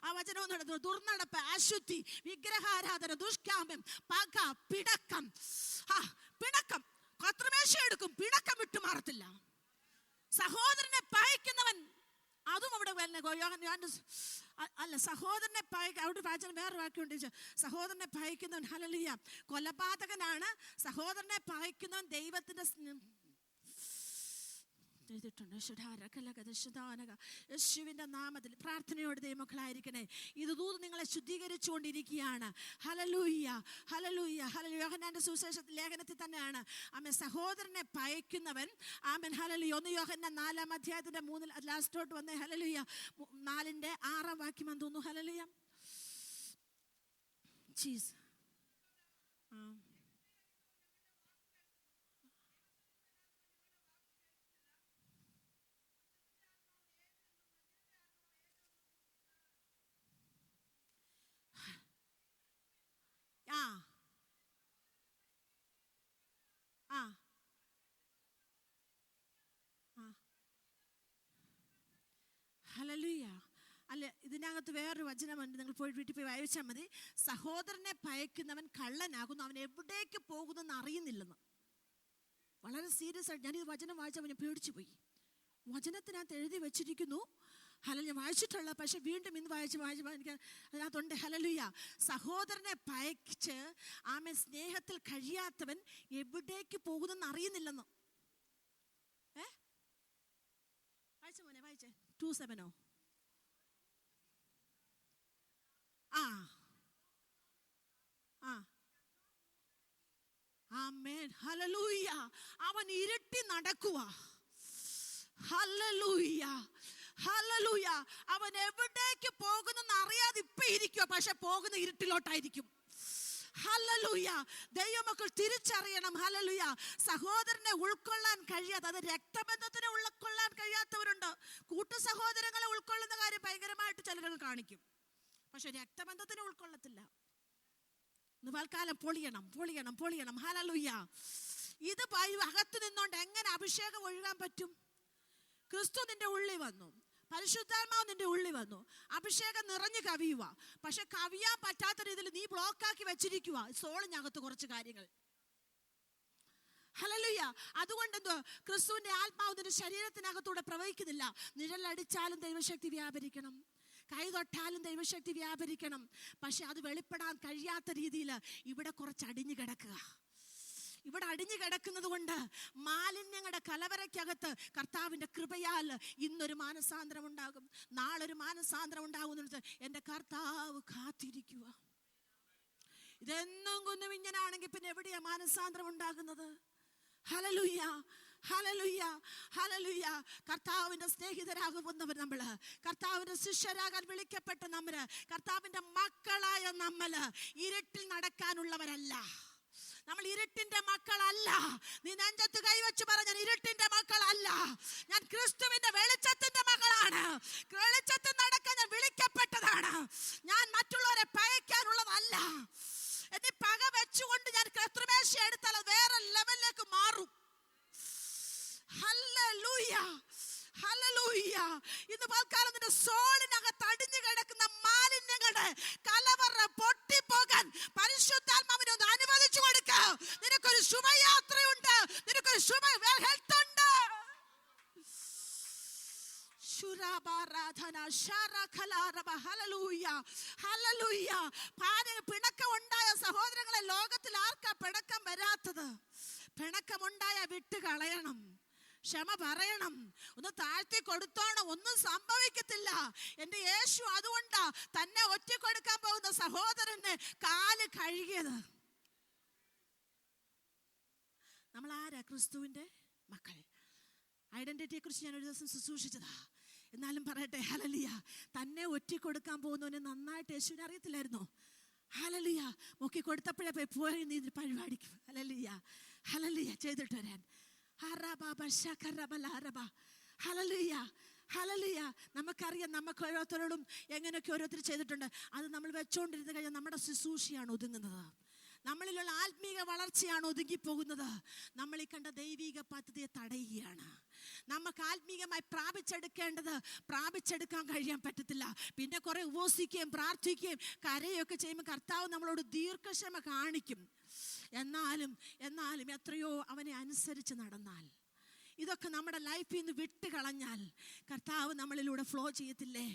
ആ വചനം നടന്നു. ദുർനടപ്പ്, അശുദ്ധി, വിഗ്രഹാരാധന, ദുഷ്കാമ്യം, പക, പിണക്കം. കത്രിമേശ എടുക്കും, പിണക്കം വിട്ടുമാറത്തില്ല. സഹോദരനെ പകയ്ക്കുന്നവൻ, അതും അവിടെ അല്ല, സഹോദരനെ അവിടെ വായിച്ചാൽ വേറെ വാക്യമുണ്ട്. സഹോദരനെ പകയ്ക്കുന്നവൻ, ഹല്ലേലൂയ, കൊലപാതകനാണ്. സഹോദരനെ പകയ്ക്കുന്നവൻ ദൈവത്തിന്റെ യേശുവിന്റെ നാമത്തിൽ പ്രാർത്ഥനയോട് ദൈവമക്കളായിരിക്കണേ. ഇത് ദൂത് നിങ്ങളെ ശുദ്ധീകരിച്ചുകൊണ്ടിരിക്കുകയാണ്. ഹല്ലേലൂയ. യോഹന്നാന്റെ സുവിശേഷ ലേഖനത്തിൽ തന്നെയാണ് ആമേൻ സഹോദരനെ പകയ്ക്കുന്നവൻ. ആമേൻ. ഹല്ലേലൂയ. 1 യോഹന്നാൻ 4-ാം അധ്യായത്തിന്റെ 3 ലാസ്റ്റോട്ട് വന്നേ. ഹല്ലേലൂയ. 4-ന്റെ 6-ാം വാക്യം തോന്നുന്നു. ഹല്ലേലൂയ. ജീസസ്. ആ ആ ഹല്ലേലൂയ. അല്ല, ഇതിനകത്ത് വേറൊരു വചനമുണ്ട്, നിങ്ങൾ പോയി വീട്ടിൽ പോയി വായിച്ചാൽ മതി. സഹോദരനെ ഭയക്കുന്നവൻ കള്ളനാകുന്നു, അവൻ എവിടേക്ക് പോകുന്നെന്ന് അറിയുന്നില്ലെന്ന്. വളരെ സീരിയസ് ആയിട്ട് ഞാനിത് വചനം വായിച്ചപ്പോൾ ഞാൻ പേടിച്ചു പോയി. വചനത്തിനകത്ത് എഴുതി വെച്ചിരിക്കുന്നു. ഹല്ലേലൂയ. ഞാൻ വായിച്ചിട്ടുള്ള, പക്ഷെ വീണ്ടും ഇന്ന് വായിച്ച് എനിക്ക് അതിനകത്തുണ്ട്. ഹല്ലേലൂയ. സഹോദരനെ ഭയച്ച് ആമേ സ്നേഹത്തിൽ കഴിയാത്തവൻ എവിടേക്ക് പോകുന്നെന്ന് അറിയുന്നില്ലെന്ന്. വായിച്ച മോനെ, വായിച്ചേ. 2:7 ആമേൻ. ഹല്ലേലൂയ. അവൻ ഇരുട്ടി നടക്കുക. ഹല്ലേലൂയ. ഹല്ലേലൂയ. അവൻ എവിടേക്ക് പോകുന്നെന്ന് അറിയാതെ ഇപ്പൊ ഇരിക്കുക, പക്ഷെ പോകുന്ന ഇരുട്ടിലോട്ടായിരിക്കും. ഹല്ലേലൂയ. ദൈവമക്കൾ തിരിച്ചറിയണം. ഹല്ലേലൂയ. സഹോദരനെ ഉൾക്കൊള്ളാൻ കഴിയാത്ത, അത് രക്തബന്ധത്തിനെ ഉൾക്കൊള്ളാൻ കഴിയാത്തവരുണ്ട്. കൂട്ടു സഹോദരങ്ങളെ ഉൾക്കൊള്ളുന്ന കാര്യം ഭയങ്കരമായിട്ട് ചിലരൊക്കെ കാണിക്കും, പക്ഷെ രക്തബന്ധത്തിനെ ഉൾക്കൊള്ളത്തില്ല. തൽക്കാലം പൊളിയണം. ഹല്ലേലൂയ. ഇത് അകത്ത് നിന്നോണ്ട് എങ്ങനെ അഭിഷേകം ഒഴുകാൻ പറ്റും? ക്രിസ്തു നിന്റെ ഉള്ളിൽ വന്നു, പരിശുദ്ധാത്മാവ് നിന്റെ ഉള്ളിൽ വന്നു, അഭിഷേകം നിറഞ്ഞു കവിയുക. പക്ഷെ കവിയാൻ പറ്റാത്ത രീതിയിൽ നീ ബ്ലോക്കാക്കി വെച്ചിരിക്കുക സോളിനകത്ത് കുറച്ച് കാര്യങ്ങൾ. ഹല്ലേലൂയ. അതുകൊണ്ട് എന്തോ ക്രിസ്തുവിന്റെ ആത്മാവ് നിന്റെ ശരീരത്തിനകത്തൂടെ പ്രവഹിക്കുന്നില്ല. നിഴലടിച്ചാലും ദൈവശക്തി വ്യാപരിക്കണം, കൈ തൊട്ടാലും ദൈവശക്തി വ്യാപരിക്കണം. പക്ഷെ അത് വെളിപ്പെടാൻ കഴിയാത്ത രീതിയിൽ ഇവിടെ കുറച്ച് അടിഞ്ഞു കിടക്കുക. ഇവിടെ അടിഞ്ഞു കിടക്കുന്നത് കൊണ്ട് മാലിന്യങ്ങളുടെ കലവറയ്ക്കകത്ത് കർത്താവിൻ്റെ കൃപയാൽ ഇന്നൊരു മാനസാന്തരം ഉണ്ടാകും, നാളൊരു മാനസാന്തരം ഉണ്ടാകുന്നത് എൻ്റെ കർത്താവ് കാത്തിരിക്കുക. ഇതെന്നും കുന്നും ഇങ്ങനാണെങ്കിൽ പിന്നെ എവിടെയാ മാനസാന്തരം ഉണ്ടാകുന്നത്? ഹല്ലേലൂയ. ഹല്ലേലൂയ. ഹല്ലേലൂയ. കർത്താവിന്റെ സ്നേഹിതരാകുന്നവർ നമ്മള്, കർത്താവിന്റെ ശിഷ്യരാകാൻ വിളിക്കപ്പെട്ട നമ്മള്, കർത്താവിന്റെ മക്കളായ നമ്മള് ഇരുട്ടിൽ നടക്കാനുള്ളവരല്ല. നമ്മൾ ഇരുട്ടിന്റെ മക്കളല്ല. നീ നെഞ്ചത്ത് കൈവച്ച് പറഞ്ഞ ഇരുട്ടിന്റെ മക്കളല്ല, ഞാൻ ക്രിസ്തുവിന്റെ വെളിച്ചത്തിന്റെ മകളാണ്. വെളിച്ചത്തിൽ നടക്കാൻ ഞാൻ വിളിക്കപ്പെട്ടതാണ്. ഞാൻ മറ്റുള്ളവരെ പകയ്ക്കാനുള്ളതല്ല. എന്നീ പക വെച്ചുകൊണ്ട് ഞാൻ കർത്തൃമേശ എടുത്താൽ വേറെ ലെവലിലേക്ക് മാറും. ഹല്ലേലൂയ. ഹല്ലേലൂയ. ഇന്ന് പൽക്കാലം നിന്റെ സോളിനകത്ത് അടിഞ്ഞു കിടക്കുന്ന മാലിന്യങ്ങളുടെ കലവറ പൊട്ടിപ്പോകാൻ പരിശുദ്ധാത്മാവിനെ ഒന്ന് അനുവദിച്ചു കൊടുക്ക. നിനക്കൊരു ശുഭയാത്രയുണ്ട്, നിനക്കൊരു ശുഭ ഹെൽത്ത് ഉണ്ട്. പിണക്കം ഉണ്ടായ സഹോദരങ്ങളെ, ലോകത്തിൽ ആർക്കാ പിണക്കം വരാത്തത്? പിണക്കമുണ്ടായ വിട്ട് കളയണം, ക്ഷമ പറയണം, ഒന്ന് താഴ്ത്തി കൊടുത്തോണം, ഒന്നും സംഭവിക്കത്തില്ല. എൻ്റെ യേശു അതുകൊണ്ടാ തന്നെ ഒറ്റക്കൊടുക്കാൻ പോകുന്ന സഹോദരന് കാല് കഴുകിയത്. നമ്മൾ ആരാ? ക്രിസ്തുവിന്റെ മക്കൾ. ഐഡന്റിറ്റിയെ കുറിച്ച് ഞാൻ ഒരു ദിവസം ശുശ്രൂഷിച്ചതാ. എന്നാലും പറയട്ടെ, ഹല്ലേലൂയ. തന്നെ ഒറ്റക്കൊടുക്കാൻ പോകുന്നവനെ നന്നായിട്ട് യേശുവിനെ അറിയത്തില്ലായിരുന്നോ? ഹല്ലേലൂയ. മുക്കി കൊടുത്തപ്പോഴേ പോയി നീ പരിപാടിക്കും. ഹല്ലേലൂയ. ഹല്ലേലൂയ ചെയ്തിട്ട് വരാൻ. ഹല്ലേലൂയ. ഹല്ലേലൂയ. നമുക്കറിയാം, നമുക്ക് ഓരോരുത്തരോടും എങ്ങനെയൊക്കെ ഓരോരുത്തർ ചെയ്തിട്ടുണ്ട്. അത് നമ്മൾ വെച്ചോണ്ടിരുന്ന് കഴിഞ്ഞാൽ നമ്മുടെ ശുശ്രൂഷയാണ് ഒതുങ്ങുന്നത്, നമ്മളിലുള്ള ആത്മീക വളർച്ചയാണ് ഒതുങ്ങിപ്പോകുന്നത്. നമ്മൾ ഈ കണ്ട ദൈവിക പദ്ധതിയെ തടയുകയാണ്. നമുക്ക് ആത്മീകമായി പ്രാപിച്ചെടുക്കാൻ കഴിയാൻ പറ്റത്തില്ല. പിന്നെ കുറെ ഉപവസിക്കുകയും പ്രാർത്ഥിക്കുകയും കരയുകയൊക്കെ ചെയ്യുമ്പോൾ കർത്താവ് നമ്മളോട് ദീർഘക്ഷമ കാണിക്കും. എന്നാലും എത്രയോ അവനെ അനുസരിച്ച് നടന്നാൽ, ഇതൊക്കെ നമ്മുടെ ലൈഫിൽ നിന്ന് വിട്ട് കളഞ്ഞാൽ കർത്താവ് നമ്മളിലൂടെ ഫ്ലോ ചെയ്യത്തില്ലേ?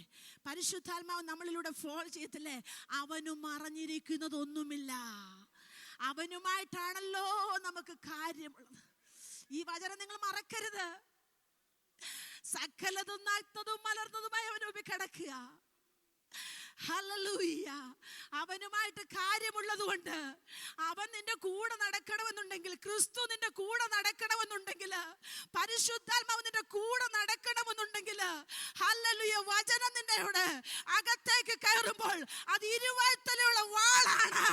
പരിശുദ്ധാത്മാവ് നമ്മളിലൂടെ ഫ്ലോ ചെയ്യത്തില്ലേ? അവനും മറഞ്ഞിരിക്കുന്നതൊന്നുമില്ല, അവനുമായിട്ടാണല്ലോ നമുക്ക് കാര്യമുള്ളത്. ഈ വചനം നിങ്ങൾ മറക്കരുത്. സകലതും നഗ്നതും മലർന്നതുമായി അവനൊപ്പി കിടക്കുക. ഹല്ലേലൂയ. അവനുമായിട്ട് കാര്യമുള്ളത് കൊണ്ട് അവൻ നിന്റെ കൂടെ നടക്കണമെന്നുണ്ടെങ്കിൽ, ക്രിസ്തു നിന്റെ കൂടെ നടക്കണമെന്നുണ്ടെങ്കിൽ, പരിശുദ്ധാത്മാവ് നിന്റെ കൂടെ നടക്കണമെന്നുണ്ടെങ്കിൽ, ഹല്ലേലൂയ, വചനം നിന്റെ അകത്തേക്ക് കയറുമ്പോൾ അത് ഇരുവശത്തുള്ള വാളാണ്.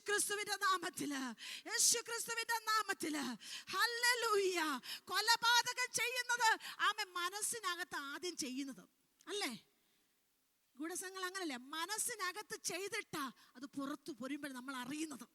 യേശുക്രിസ്തുവിന്റെ നാമത്തില്, യേശുക്രിസ്തുവിന്റെ നാമത്തില്. ഹല്ലേലൂയ. കൊലപാതകം ചെയ്യുന്നത് ആമേൻ മനസ്സിനകത്ത് ആദ്യം ചെയ്യുന്നത് അല്ലേ? ഗൂഢസംഘങ്ങൾ അങ്ങനല്ലേ? മനസ്സിനകത്ത് ചെയ്തിട്ടാ അത് പുറത്തു പൊരുമ്പോൾ നമ്മൾ അറിയുന്നത്.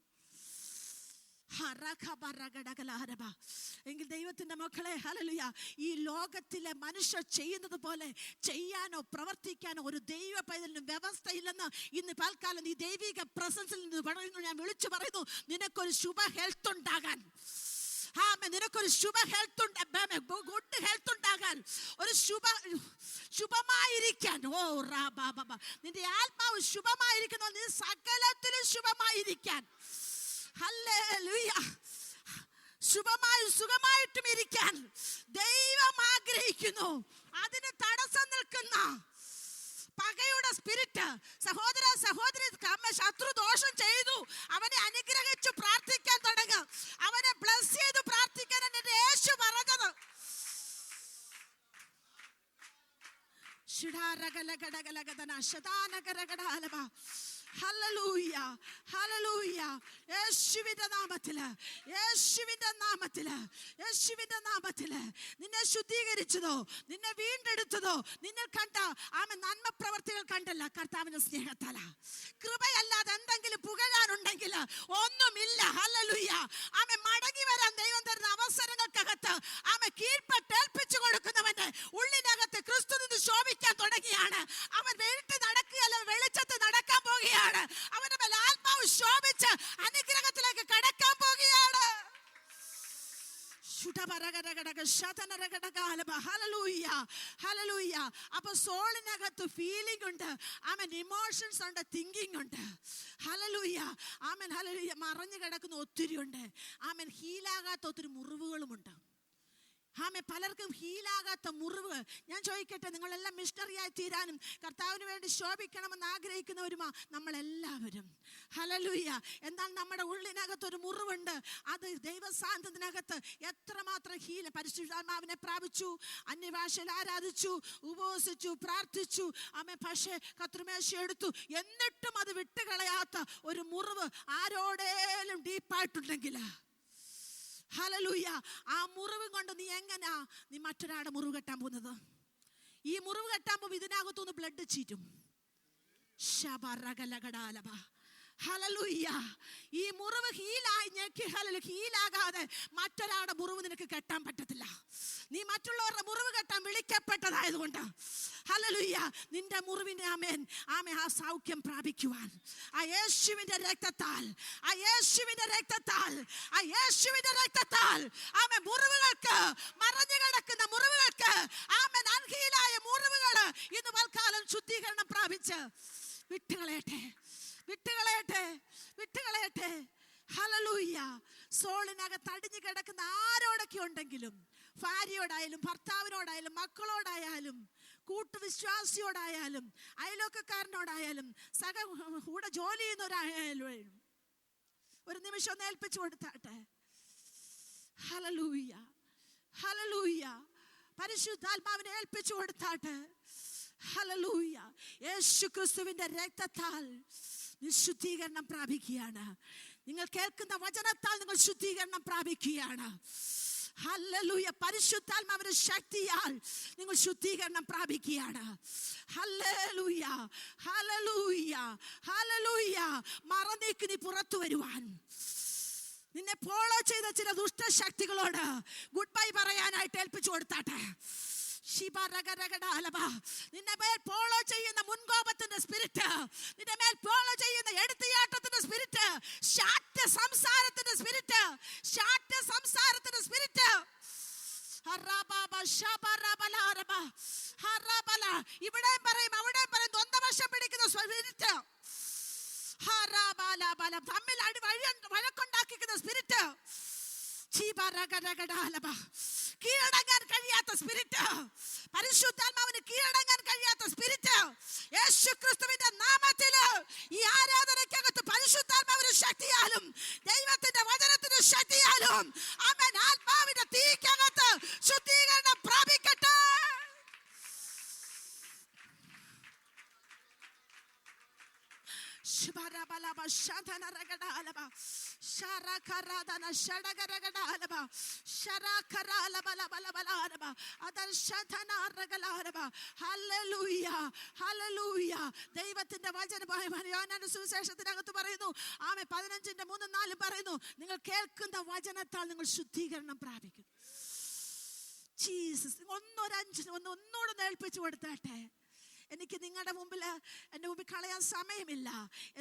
എങ്കിൽ ദൈവത്തിന്റെ മക്കളെ, ഹല്ലേലൂയ, ഈ ലോകത്തിലെ മനുഷ്യർ ചെയ്യുന്നത് പോലെ ചെയ്യാനോ പ്രവർത്തിക്കാനോ ഒരു ദൈവ പൈതലിന് വ്യവസ്ഥയില്ലെന്ന് ഇന്ന് പൽക്കാലം ഈ ദൈവിക പ്രസൻസിൽ നിന്ന് പറയുന്നു. ഞാൻ വിളിച്ചു പറയുന്നു, നിനക്കൊരു ശുഭ ഹെൽത്ത് ഉണ്ടാകാൻ, നിനക്കൊരു ശുഭ ഹെൽത്ത്, ഗുഡ് ഹെൽത്ത് ഉണ്ടാകാൻ, ഒരു ശുഭമായിരിക്കാൻ. നിന്റെ ആത്മാവ് ശുഭമായിരിക്കുന്നു, നീ സകലത്തിലും ശുഭമായിരിക്കാൻ. ഹല്ലേലൂയ. ശുഭമായും സുഖമായിട്ടും ഇരിക്കാൻ ദൈവം ആഗ്രഹിക്കുന്നു. അതിന് തടസ്സം നിൽക്കുന്ന പകയുടെ സ്പിരിറ്റ്, സഹോദര സഹോദരി, ശത്രു ദോഷം ചെയ്തു, അവനെ അനുഗ്രഹിച്ചു പ്രാർത്ഥിക്കാൻ തുടങ്ങുക. അവനെ ബ്ലസ് ചെയ്ത് പ്രാർത്ഥിക്കാൻ എന്റെ യേശു പറഞ്ഞത്. Hallelujah, hallelujah. യേശുവിന്റെ നാമത്തില്, യേശുവിന്റെ നാമത്തില്, യേശുവിന്റെ നാമത്തില് നിന്നെ ശുദ്ധീകരിച്ചതോ, നിന്നെ വീണ്ടെടുത്തതോ, നിന്നെ കണ്ട ആമേൻ നന്മ പ്രവർത്തികൾ കണ്ടല്ല, കർത്താവിന്റെ സ്നേഹത്താല. കൃപയല്ലാതെ എന്തെങ്കിലും പുകഴാനുണ്ടെങ്കിൽ ഒന്നുമില്ല. ഹല്ലേലൂയ. ആമേൻ മടങ്ങി വരാൻ ദൈവം തരുന്ന അവസരങ്ങൾക്കകത്ത് ആമേൻ കീഴ്പ്പെട്ടേൽപ്പിച്ചു കൊടുക്കുന്നവന്റെ ഉള്ളിനകത്ത് ക്രിസ്തു നിന്ന് ശോഭിക്കാൻ തുടങ്ങിയാണ്. അവൻ വെളിട്ട് നടക്കുകയല്ല, വെളിച്ചത്ത് നടക്കാൻ പോകുകയാണ്. അവന്റെ മേൽ ആത്മാവ് ശോഭിച്ച് അനുഗ്രഹത്തിലേക്ക് കടക്കാൻ പോകുകയാണ്. അപ്പൊ സോളിനകത്ത് ഫീലിംഗ് ഉണ്ട്, ആമേൻ, ഇമോഷൻസ് ഉണ്ട്, തിങ്കിങ് ഉണ്ട്. ഹല്ലേലൂയ, ആമേൻ, ഹല്ലേലൂയ. മറഞ്ഞു കിടക്കുന്ന ഒത്തിരി ഉണ്ട്. ആമേൻ, ഹീലാകാത്ത ഒത്തിരി മുറിവുകളുമുണ്ട്. ആമേൻ, പലർക്കും ഹീലാകാത്ത മുറിവ്. ഞാൻ ചോദിക്കട്ടെ, നിങ്ങളെല്ലാം മിഷണറിയായി തീരാനും കർത്താവിന് വേണ്ടി ശോഭിക്കണമെന്ന് ആഗ്രഹിക്കുന്നവരുമാ നമ്മളെല്ലാവരും. ഹല്ലേലൂയ. എന്നാൽ നമ്മുടെ ഉള്ളിനകത്തൊരു മുറിവുണ്ട്. അത് ദൈവസാന്നിധ്യത്തിനകത്ത് എത്രമാത്രം പരിശുദ്ധാത്മാവിനെ പ്രാപിച്ചു, അന്യഭാഷയിൽ ആരാധിച്ചു, ഉപവസിച്ചു, പ്രാർത്ഥിച്ചു, ആമേൻ, പക്ഷേ കർത്തൃമേശ എടുത്തു, എന്നിട്ടും അത് വിട്ടുകളയാത്ത ഒരു മുറിവ് ആരോടേലും ഡീപ്പായിട്ടുണ്ടെങ്കിൽ, ഹല്ലേലൂയ, ആ മുറിവ് കൊണ്ട് നീ എങ്ങനാ നീ മറ്റൊരാളുടെ മുറിവ് കെട്ടാൻ പോകുന്നത്? ഈ മുറിവ് കെട്ടാൻ പോകുമ്പോൾ ഇതിനകത്തുനിന്ന് ബ്ലഡ് ചീറ്റും. ഹല്ലേലൂയ. ഈ മുറിവ് ഹീലാകാതെ മറ്റൊരാളുടെ മുറിവ് നിനക്ക് കെട്ടാൻ പറ്റത്തില്ല. നീ മറ്റുള്ളവരുടെ മുറിവ് കെട്ടാൻ വിളിക്കപ്പെട്ടതായതുകൊണ്ട്, ഹല്ലേലൂയ, നിന്റെ മുറിവിനെ ആമേൻ, ആമേൻ, ആ സൗഖ്യം പ്രാപിക്കുവാൻ ആ യേശുവിന്റെ രക്തത്താൽ, ആ യേശുവിന്റെ രക്തത്താൽ, ആ യേശുവിന്റെ രക്തത്താൽ, ആമേൻ, മുറിവുകൾക്ക്, മറഞ്ഞു കിടക്കുന്ന മുറിവുകൾക്ക്, ആമേൻ, അൻഹീലായ മുറിവുകൾ ഇന്ന് പൽക്കാലം ശുദ്ധീകരണം പ്രാപിച്ച് വിട്ടുകളയട്ടെ, വിട്ടുകളയട്ടെ, വിട്ടുകളയട്ടെ. ഹല്ലേലൂയ. സോളിനകത്ത് അടിഞ്ഞു കിടക്കുന്ന ആരോടൊക്കെ ഉണ്ടെങ്കിലും, ഭാര്യയോടായാലും ഭർത്താവിനോടായാലും മക്കളോടായാലും കൂട്ടുവിശ്വാസിയോടായാലും അയലോക്കക്കാരനോടായാലും കൂടെ ജോലി ചെയ്യുന്നവരായാലും ഒരു നിമിഷം ഒന്ന് ഏൽപ്പിച്ചു കൊടുത്താട്ടെ. Hallelujah, hallelujah. പരിശുദ്ധാത്മാവിനെ ഏൽപ്പിച്ചു കൊടുത്താട്ടെ. ഹല്ലേലൂയ. യേശുക്രിസ്തുവിന്റെ രക്തത്താൽ ശുദ്ധീകരണം പ്രാപിക്കുകയാണ്. നിങ്ങൾ കേൾക്കുന്ന വചനത്താൽ നിങ്ങൾ ശുദ്ധീകരണം പ്രാപിക്കുകയാണ്. ഹല്ലേലൂയ. പരിശുദ്ധാത്മാവിന്റെ ശക്തിയാൽ നിങ്ങൾ ശുദ്ധീകരണം പ്രാപിക്കുകയാണ്. Hallelujah, hallelujah, hallelujah. മറന്നേക്ക് നീ പുറത്തു വരുവാൻ, നിന്നെ ഫോളോ ചെയ്ത ചില ദുഷ്ടശക്തികളോട് ഗുഡ് ബൈ പറയാനായിട്ട് ഏൽപ്പിച്ചു കൊടുത്താട്ടെ. നിന്റെ മേൽ ഫോളോ ചെയ്യുന്ന മുൻകോപത്തിന്റെ സ്പിരിറ്റ്, നിന്റെ മേൽ ഫോളോ ചെയ്യുന്ന എടുത്തിയാട്ടത്തിന്റെ സ്പിരിറ്റ്, ശാഠ്യ സംസാരത്തിന്റെ സ്പിരിറ്റ്, ശാഠ്യ സംസാരത്തിന്റെ സ്പിരിറ്റ്, ഇവിടെയും പറയും അവിടെയും പറയും ദ്വന്ദ്വവശം പിടിക്കുന്ന സ്പിരിറ്റ്, തമ്മിൽ വഴക്കുണ്ടാക്കിക്കുന്ന സ്പിരിറ്റ്, കീഴടങ്ങാൻ കഴിയാത്ത സ്പിരിറ്റ്, പരിശുദ്ധാത്മാവിന് കീഴടങ്ങാൻ കഴിയാത്ത സ്പിരിറ്റ്, യേശുക്രിസ്തുവിന്റെ നാമത്തില് ഈ ആരാധനയ്ക്കകത്ത് പരിശുദ്ധാത്മാവിന്റെ ശക്തിയാലും ദൈവത്തിന്റെ വചനത്തിന്റെ ശക്തിയാലും ആമേൻ, ആത്മാവിന്റെ തീക്കകത്ത് ശുദ്ധീകരണം പ്രാപിക്കട്ടെ. ശുഭരബ ദൈവത്തിന്റെ വചനമായ യോഹന്നാന്റെ സുവിശേഷത്തിനകത്ത് പറയുന്നു, 15:3-4 പറയുന്നു, നിങ്ങൾ കേൾക്കുന്ന വചനത്താൽ നിങ്ങൾ ശുദ്ധീകരണം പ്രാപിക്കും. ജീസസ് ഒന്നുകൂടെ ഏൽപ്പിച്ചു കൊടുത്താട്ടെ. എനിക്ക് നിങ്ങളുടെ മുമ്പിൽ എൻ്റെ മുമ്പിൽ കളയാൻ സമയമില്ല,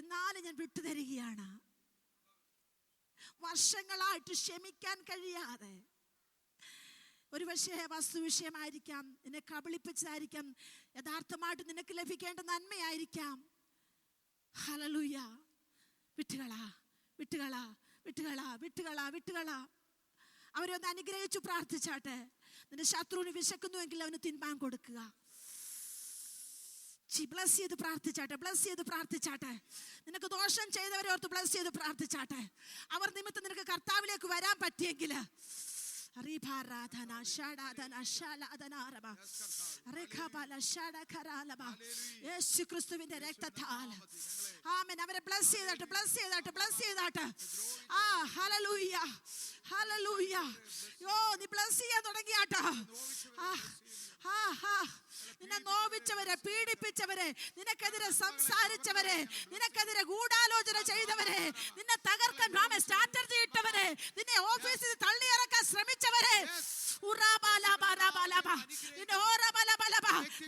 എന്നാലും ഞാൻ വിട്ടുതരികയാണ്. വർഷങ്ങളായിട്ട് ക്ഷമിക്കാൻ കഴിയാതെ, ഒരു പക്ഷേ വസ്തുവിഷയമായിരിക്കാം, നിന്നെ കബളിപ്പിച്ചതായിരിക്കാം, യഥാർത്ഥമായിട്ട് നിനക്ക് ലഭിക്കേണ്ട നന്മയായിരിക്കാം. ഹല്ലേലൂയ. വിട്ടുകളാ വിട്ടുകളാ വിട്ടുകളാ വിട്ടുകളാ വിട്ടുകളാ. അവരെ ഒന്ന് അനുഗ്രഹിച്ചു പ്രാർത്ഥിച്ചാട്ടെ. നിന്റെ ശത്രുവിന് വിശക്കുന്നുവെങ്കിൽ അവന് തിന്മാൻ കൊടുക്കുക. ബ്ലസ് ചെയ്ത് പ്രാർത്ഥിച്ചാട്ടെ, ബ്ലസ് ചെയ്ത് പ്രാർത്ഥിച്ചാട്ടെ. നിനക്ക് ദോഷം ചെയ്തവരെ ഓർത്ത് ബ്ലസ് ചെയ്ത് പ്രാർത്ഥിച്ചാട്ടെ. അവർ നിമിത്തം നിനക്ക് കർത്താവിലേക്ക് വരാൻ പറ്റിയെങ്കിൽ യേശുക്രിസ്തുവിന്റെ രക്തത്താൽ ആമേൻ അവരെ ബ്ലസ് ചെയ്താട്ടെ, ബ്ലസ് ചെയ്താട്ടെ, ബ്ലസ് ചെയ്താട്ടെ. Hallelujah, hallelujah. നീ ബ്ലസ് ചെയ്യാൻ തുടങ്ങിയാട്ടോ. നിന്നെ നോവിച്ചവരെ, പീഡിപ്പിച്ചവരെ, നിനക്കെതിരെ സംസാരിച്ചവരെ, നിനക്കെതിരെ ഗൂഢാലോചന ചെയ്തവരെ, നിന്നെ തകർക്കാൻ സ്ട്രാറ്റജി ഇട്ടവരെ, നിന്നെ ഓഫീസിൽ തള്ളിയിറക്കാൻ ശ്രമിച്ചവരെ,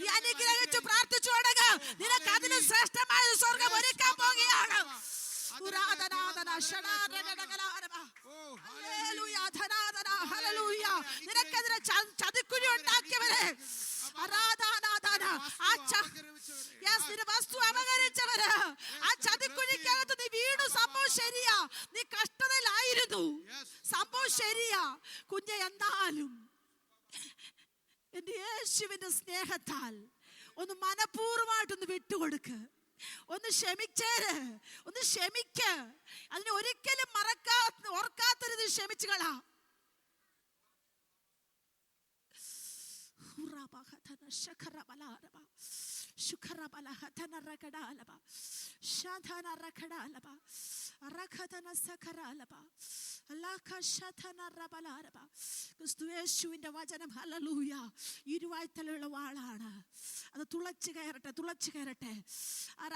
നീ അനുഗ്രഹിച്ചു പ്രാർത്ഥിച്ചു തുടങ്ങ്. നിനക്ക് അതിന് ശ്രേഷ്ഠമായ സ്വർഗം ഒരുക്കാൻ പോകുകയാണ്. നിനക്കെതിരെ ചതിക്കുഴി ഉണ്ടാക്കിയവരെ, വസ്തു അപകരിച്ചവര്, ആ ചതിക്കുഴിക്കകത്ത് നീ വീണു. സംഭവം ശരിയാ, നീ കഷ്ടതയിലായിരുന്നു, സംഭവം ശരിയാ കുഞ്ഞെ. എന്നാലും എന്റെ യേശുവിന്റെ സ്നേഹത്താൽ ഒന്ന് മനഃപൂർവ്വമായിട്ടൊന്ന് വിട്ടുകൊടുക്ക്, ഒന്ന് ക്ഷമിച്ചേര്, ഒന്ന് ക്ഷമിക്ക്. അതിനെ ഒരിക്കലും ഓർക്കാത്തരുത്, ക്ഷമിച്ചുകളാ. ക്രിസ്തുയേശുവിന്റെ വചനം ഹല്ലേലൂയ ഇരുവായ്ത്തലുള്ള വാളാണ്. അത് തുളച്ചു കയറട്ടെ, തുളച്ചു കയറട്ടെ.